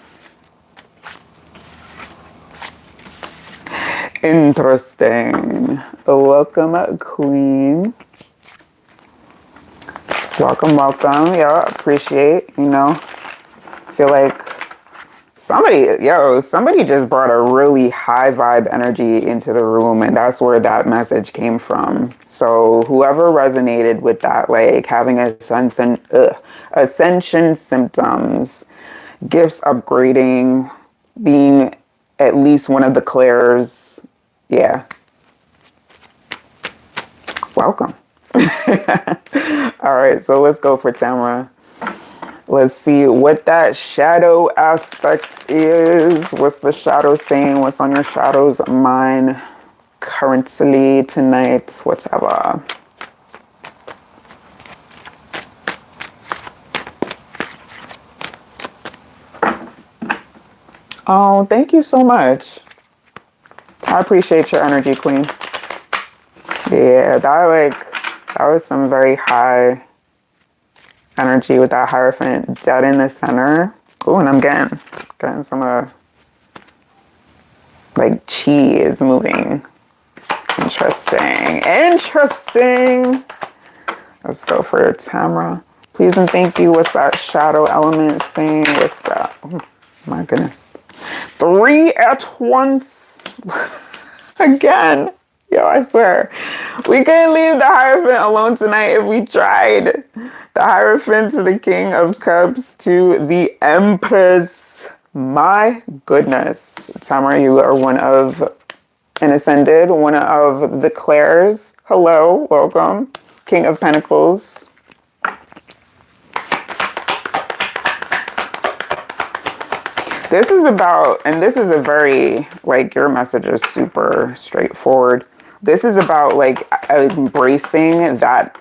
Interesting. Welcome, Queen. Welcome. Yeah, appreciate, feel like somebody just brought a really high vibe energy into the room, and that's where that message came from. So whoever resonated with that, like having ascension symptoms, gifts upgrading, being at least one of the clairs, yeah. Welcome. All right, so let's go for Tamara. Let's see what that shadow aspect is. What's the shadow saying? What's on your shadow's mind currently tonight? Whatever. Oh, thank you so much. I appreciate your energy, Queen. Yeah, that was some very high energy with that Hierophant dead in the center. Oh, and I'm getting some of the, like, chi is moving. Interesting. Let's go for Tamara. Please and thank you. What's that shadow element saying? What's that? Oh, my goodness. 3 at once. Again. Yo, I swear. We couldn't leave the Hierophant alone tonight if we tried. The Hierophant to the King of Cups to the Empress. My goodness. Tamara, you are one of an Ascended, one of the Claires. Hello, welcome. King of Pentacles. This is about, and this is a very, like, your message is super straightforward. This is about, like, embracing that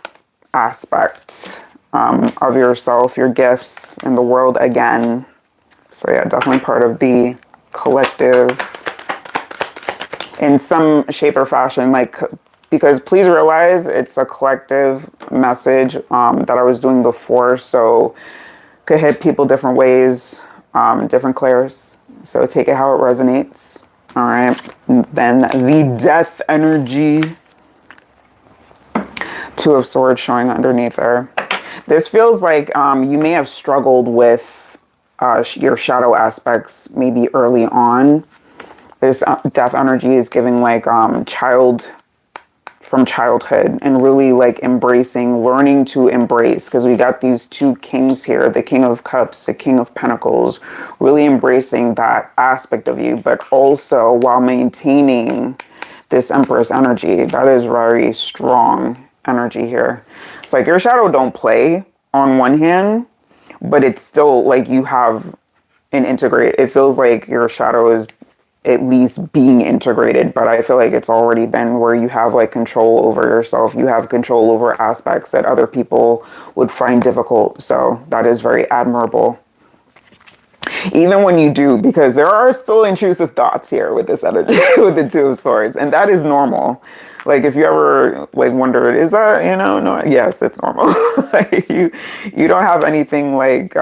aspect of yourself, your gifts in the world again. So yeah, definitely part of the collective in some shape or fashion, like, because please realize it's a collective message that I was doing before, so could hit people different ways, different clairs. So take it how it resonates. All right. And then the death energy. 2 of Swords showing underneath her. This feels like you may have struggled with your shadow aspects maybe early on. This death energy is giving like child from childhood and really like embracing, learning to embrace, because we got these two kings here, the King of Cups, the King of Pentacles, really embracing that aspect of you, but also while maintaining this Empress energy. That is very strong energy here. It's like your shadow don't play on one hand, but it's still like you have an integrate. It feels like your shadow is at least being integrated, but I feel like it's already been where you have like control over yourself. You have control over aspects that other people would find difficult. So that is very admirable. Even when you do, because there are still intrusive thoughts here with this energy, with the Two of Swords, and that is normal. Like if you ever like wondered, is that, no, yes, it's normal. Like you don't have anything like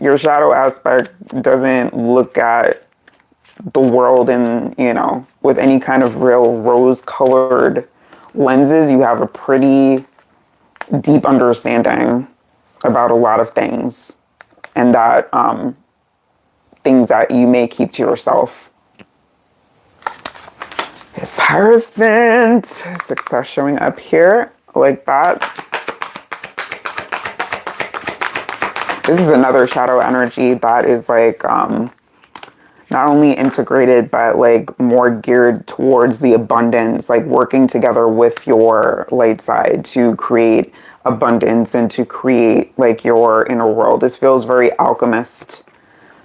your shadow aspect doesn't look at the world in, with any kind of real rose-colored lenses. You have a pretty deep understanding about a lot of things, and that things that you may keep to yourself. It's Hierophant. Success showing up here like that. This is another shadow energy that is like not only integrated, but like more geared towards the abundance, like working together with your light side to create abundance and to create like your inner world. This feels very alchemist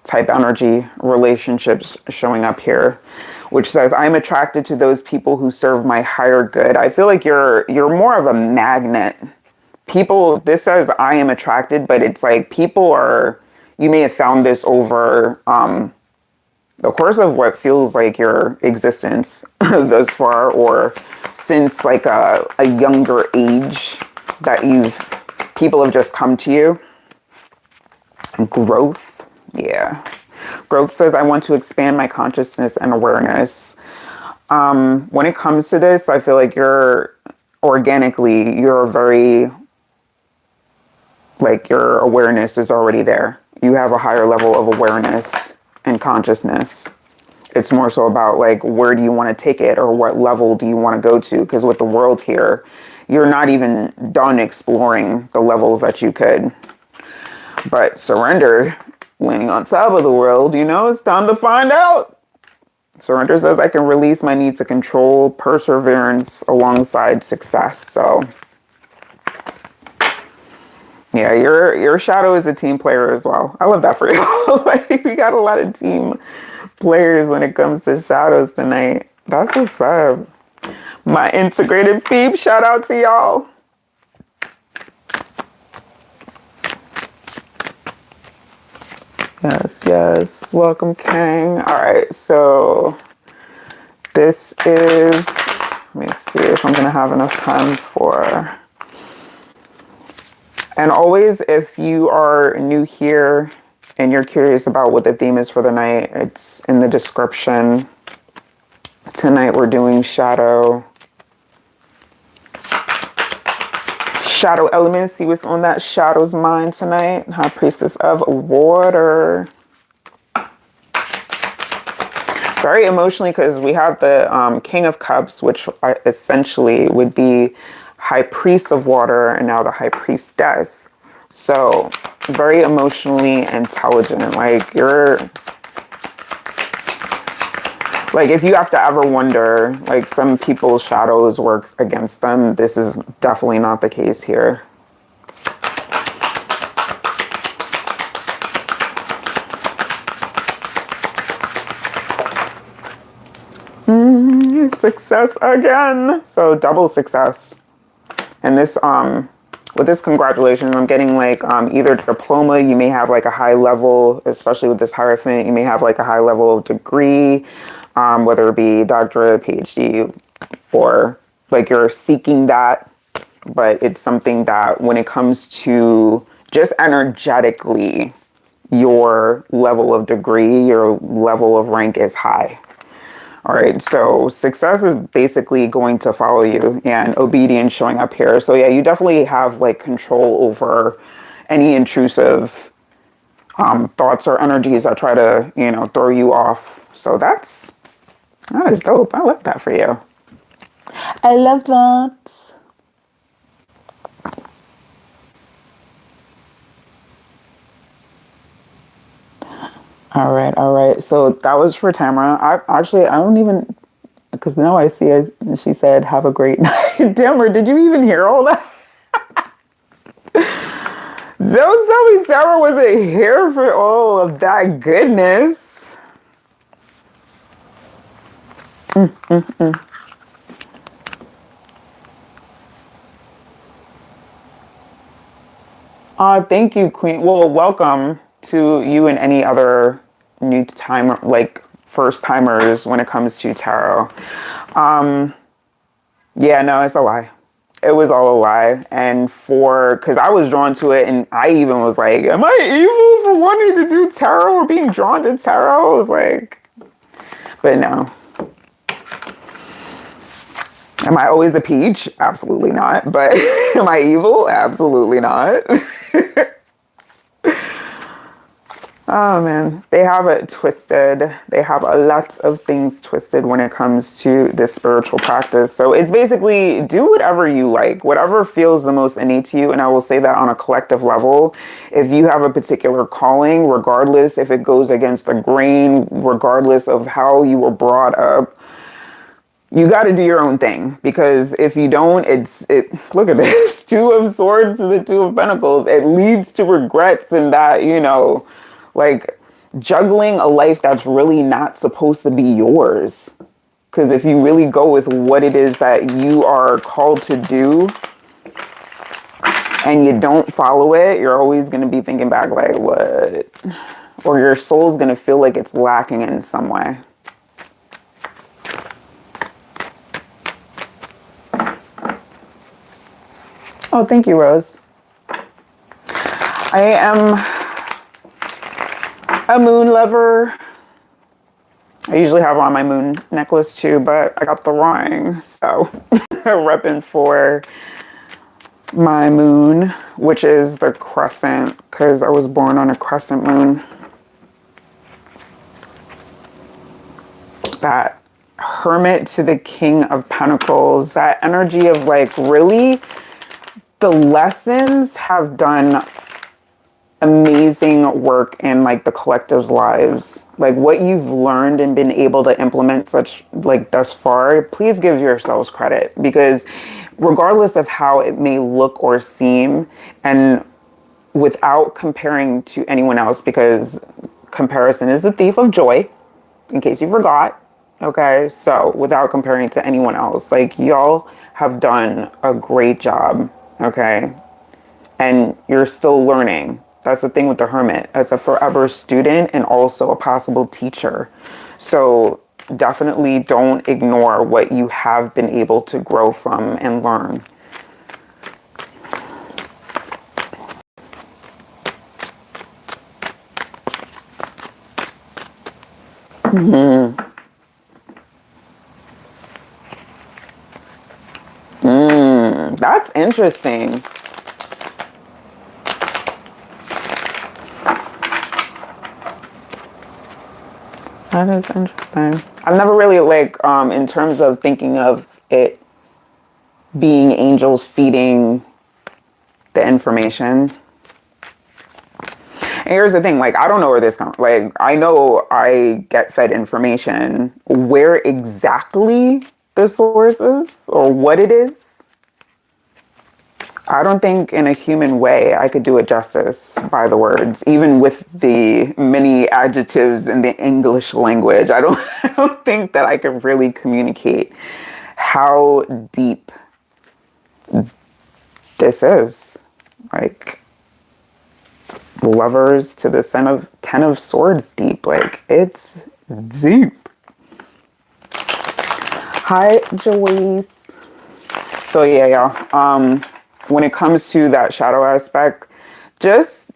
type energy, relationships showing up here, which says, I'm attracted to those people who serve my higher good. I feel like you're more of a magnet. People, this says I am attracted, but it's like people are, you may have found this over the course of what feels like your existence thus far, or since like a younger age that people have just come to you. Growth. Yeah. Growth says, I want to expand my consciousness and awareness. When it comes to this, I feel like you're very, like your awareness is already there. You have a higher level of awareness and consciousness. It's more so about like, where do you want to take it, or what level do you want to go to? Because with the world here, you're not even done exploring the levels that you could. But surrender, landing on top of the world, it's time to find out. Surrender says, I can release my need to control perseverance alongside success. So yeah, your shadow is a team player as well. I love that for you. Like, we got a lot of team players when it comes to shadows tonight. That's what's up. My integrated peep, shout out to y'all. Yes. Welcome, Kang. All right, so this is, let me see if I'm going to have enough time for, and always, if you are new here and you're curious about what the theme is for the night, it's in the description. Tonight we're doing shadow elements. See what's on that shadow's mind tonight. High Priestess of Water. Very emotionally, because we have the King of Cups, which essentially would be High Priest of Water, and now the High Priestess. So very emotionally intelligent. Like if you have to ever wonder, like some people's shadows work against them, this is definitely not the case here. Success again. So double success. And this, with this, congratulations, I'm getting like either diploma, you may have like a high level, especially with this Hierophant, you may have like a high level of degree, whether it be doctorate, PhD, or like you're seeking that, but it's something that when it comes to just energetically, your level of degree, your level of rank is high. All right, so success is basically going to follow you, and obedience showing up here. So yeah, you definitely have like control over any intrusive thoughts or energies that try to, throw you off. So that is dope. I love that for you. I love that. All right, all right. So that was for Tamara. I don't even, because now I see it. She said, "Have a great night." Tamara, did you even hear all that? Don't tell me Sarah wasn't here for all of that goodness. Thank you, Queen. Well, welcome to you and any other new timer, like first timers when it comes to tarot. Um, yeah, no, it's a lie. It was all a lie. And because I was drawn to it, and I even was like, am I evil for wanting to do tarot or being drawn to tarot? I was like, but no. Am I always a peach? Absolutely not. But am I evil? Absolutely not. Oh man, they have it twisted. They have a lot of things twisted when it comes to this spiritual practice. So it's basically do whatever you like, whatever feels the most innate to you. And I will say that on a collective level, if you have a particular calling, regardless if it goes against the grain, regardless of how you were brought up, you got to do your own thing, because if you don't, look at this. Two of swords to the two of pentacles. It leads to regrets, and that, like juggling a life that's really not supposed to be yours. Because if you really go with what it is that you are called to do and you don't follow it, you're always going to be thinking back like, what? Or your soul's going to feel like it's lacking in some way. Oh, thank you, Rose. I am a moon lover. I usually have on my moon necklace too, but I got the ring. So repping for my moon, which is the crescent, because I was born on a crescent moon. That Hermit to the King of Pentacles, that energy of like, really, the lessons have done amazing work in like the collective's lives. Like what you've learned and been able to implement such like thus far, please give yourselves credit, because regardless of how it may look or seem, and without comparing to anyone else, because comparison is the thief of joy, in case you forgot. Okay, so without comparing to anyone else, like y'all have done a great job. Okay, and you're still learning. That's the thing with the Hermit, as a forever student and also a possible teacher. So definitely don't ignore what you have been able to grow from and learn. That's interesting. That is interesting. I've never really like, in terms of thinking of it being angels feeding the information. And here's the thing, like, I don't know where this comes. Like, I know I get fed information. Where exactly the source is or what it is, I don't think in a human way I could do it justice by the words, even with the many adjectives in the English language. I don't think that I could really communicate how deep this is. Like, lovers to the ten of swords deep. Like, it's deep. Hi, Joyce. So yeah, y'all. When it comes to that shadow aspect, just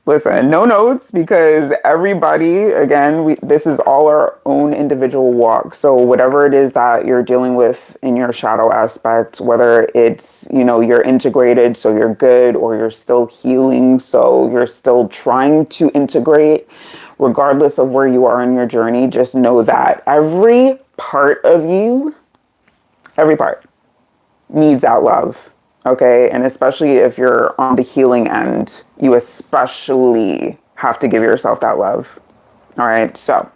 listen, no notes, because everybody, again, this is all our own individual walk. So whatever it is that you're dealing with in your shadow aspect, whether it's, you're integrated, so you're good, or you're still healing, so you're still trying to integrate, regardless of where you are in your journey, just know that every part of you Every part needs that love. Okay. And especially if you're on the healing end, you especially have to give yourself that love. All right. So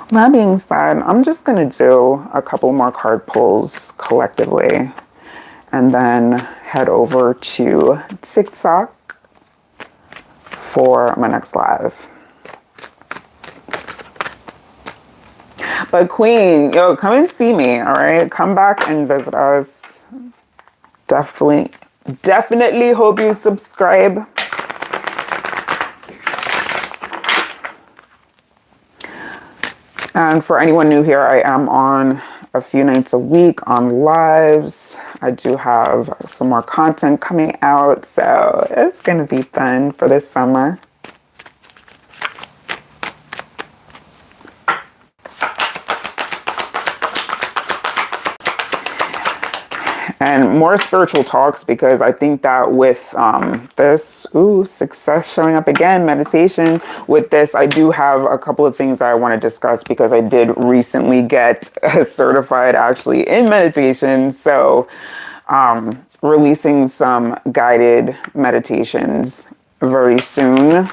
that being said, I'm just going to do a couple more card pulls collectively and then head over to TikTok for my next live. But Queen, yo, come and see me, all right? Come back and visit us. Definitely hope you subscribe. And for anyone new here, I am on a few nights a week on lives. I do have some more content coming out, so it's going to be fun for this summer. And more spiritual talks, because I think that with this, success showing up again, meditation, with this, I do have a couple of things I want to discuss, because I did recently get certified actually in meditation. So releasing some guided meditations very soon.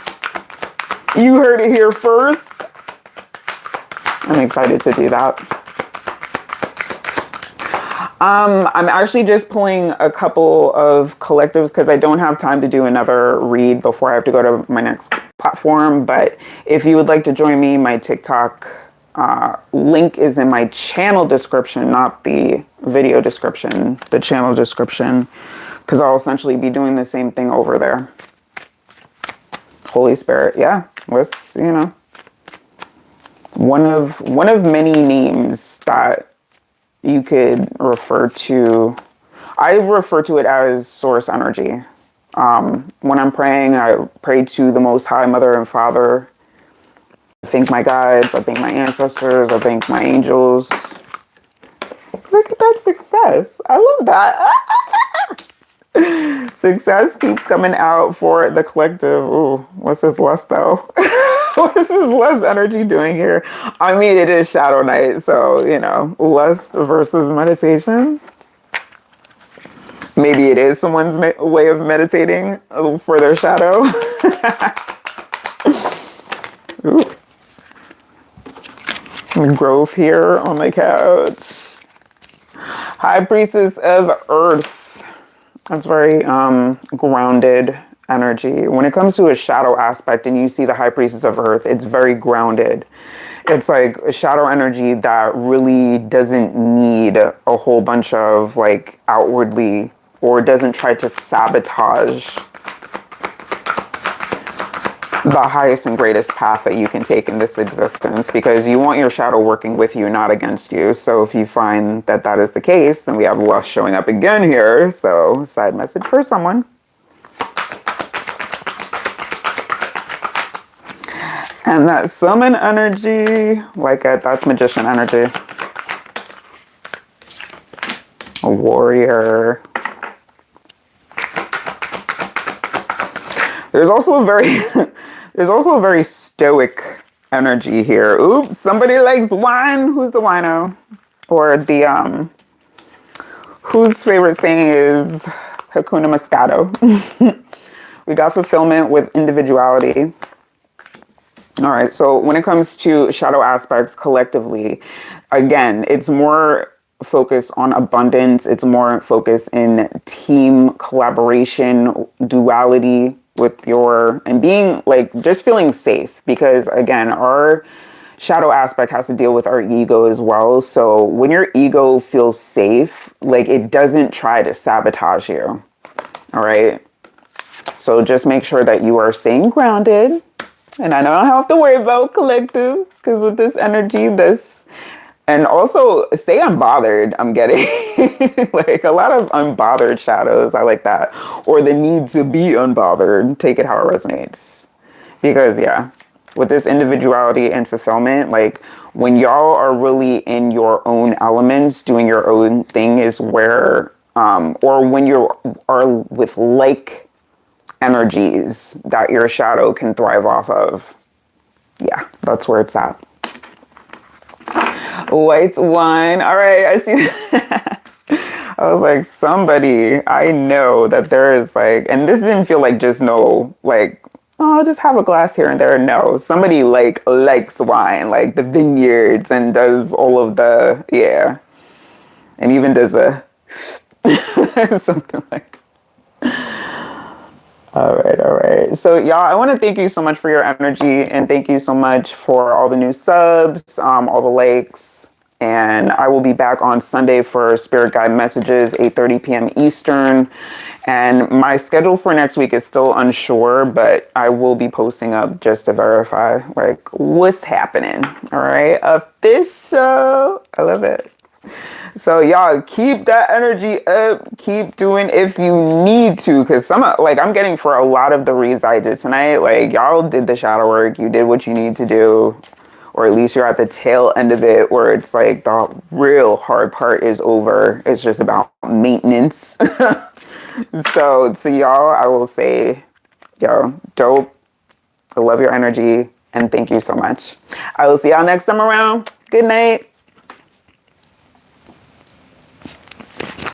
You heard it here first. I'm excited to do that. I'm actually just pulling a couple of collectives because I don't have time to do another read before I have to go to my next platform. But if you would like to join me, my TikTok link is in my channel description, not the video description, the channel description, because I'll essentially be doing the same thing over there. Holy Spirit, yeah, let's, one of many names that you could refer to. I refer to it as source energy. When I'm praying, I pray to the Most High Mother and Father. I thank my guides, I thank my ancestors, I thank my angels. Look at that success. I love that. Success keeps coming out for the collective. Ooh, what's this lust though? What is this lust energy doing here? I mean, it is shadow night, so, lust versus meditation. Maybe it is someone's way of meditating for their shadow. Ooh. Grove here on the couch. High Priestess of Earth. That's very grounded energy. When it comes to a shadow aspect and you see the High Priestess of Earth, it's very grounded. It's like a shadow energy that really doesn't need a whole bunch of outwardly, or doesn't try to sabotage the highest and greatest path that you can take in this existence, because you want your shadow working with you, not against you. So if you find that that is the case, then we have lust showing up again here. So side message for someone. And that summon energy, that's magician energy. A warrior. There's also a very stoic energy here. Oops, somebody likes wine. Who's the wino? Or the whose favorite saying is Hakuna Matata. We got fulfillment with individuality. All right, so when it comes to shadow aspects collectively, again, it's more focus on abundance. It's more focus in team collaboration, duality with and being just feeling safe, because again, our shadow aspect has to deal with our ego as well. So when your ego feels safe, it doesn't try to sabotage you. All right. So just make sure that you are staying grounded. And I don't have to worry about collective, because with this energy, and also stay unbothered. I'm getting a lot of unbothered shadows. I like that. Or the need to be unbothered. Take it how it resonates. Because yeah, with this individuality and fulfillment, when y'all are really in your own elements, doing your own thing is where, or when you are with energies that your shadow can thrive off of. Yeah, that's where it's at. White wine. All right, I see. I was like, somebody I know that there is like, and this didn't feel like just no, like, oh, I'll just have a glass here and there. No, somebody like likes wine, like the vineyards and does all of the, yeah, and even does a something like. All right, all right. So, y'all, I want to thank you so much for your energy and thank you so much for all the new subs, all the likes. And I will be back on Sunday for Spirit Guide Messages, 8:30 p.m. Eastern. And my schedule for next week is still unsure, but I will be posting up just to verify, like, what's happening. All right, official. I love it. So y'all keep that energy up. Keep doing if you need to, because some like I'm getting for a lot of the reads I did tonight. Like y'all did the shadow work. You did what you need to do, or at least you're at the tail end of it, where it's like the real hard part is over. It's just about maintenance. So to y'all, I will say, yo, dope. I love your energy and thank you so much. I will see y'all next time around. Good night.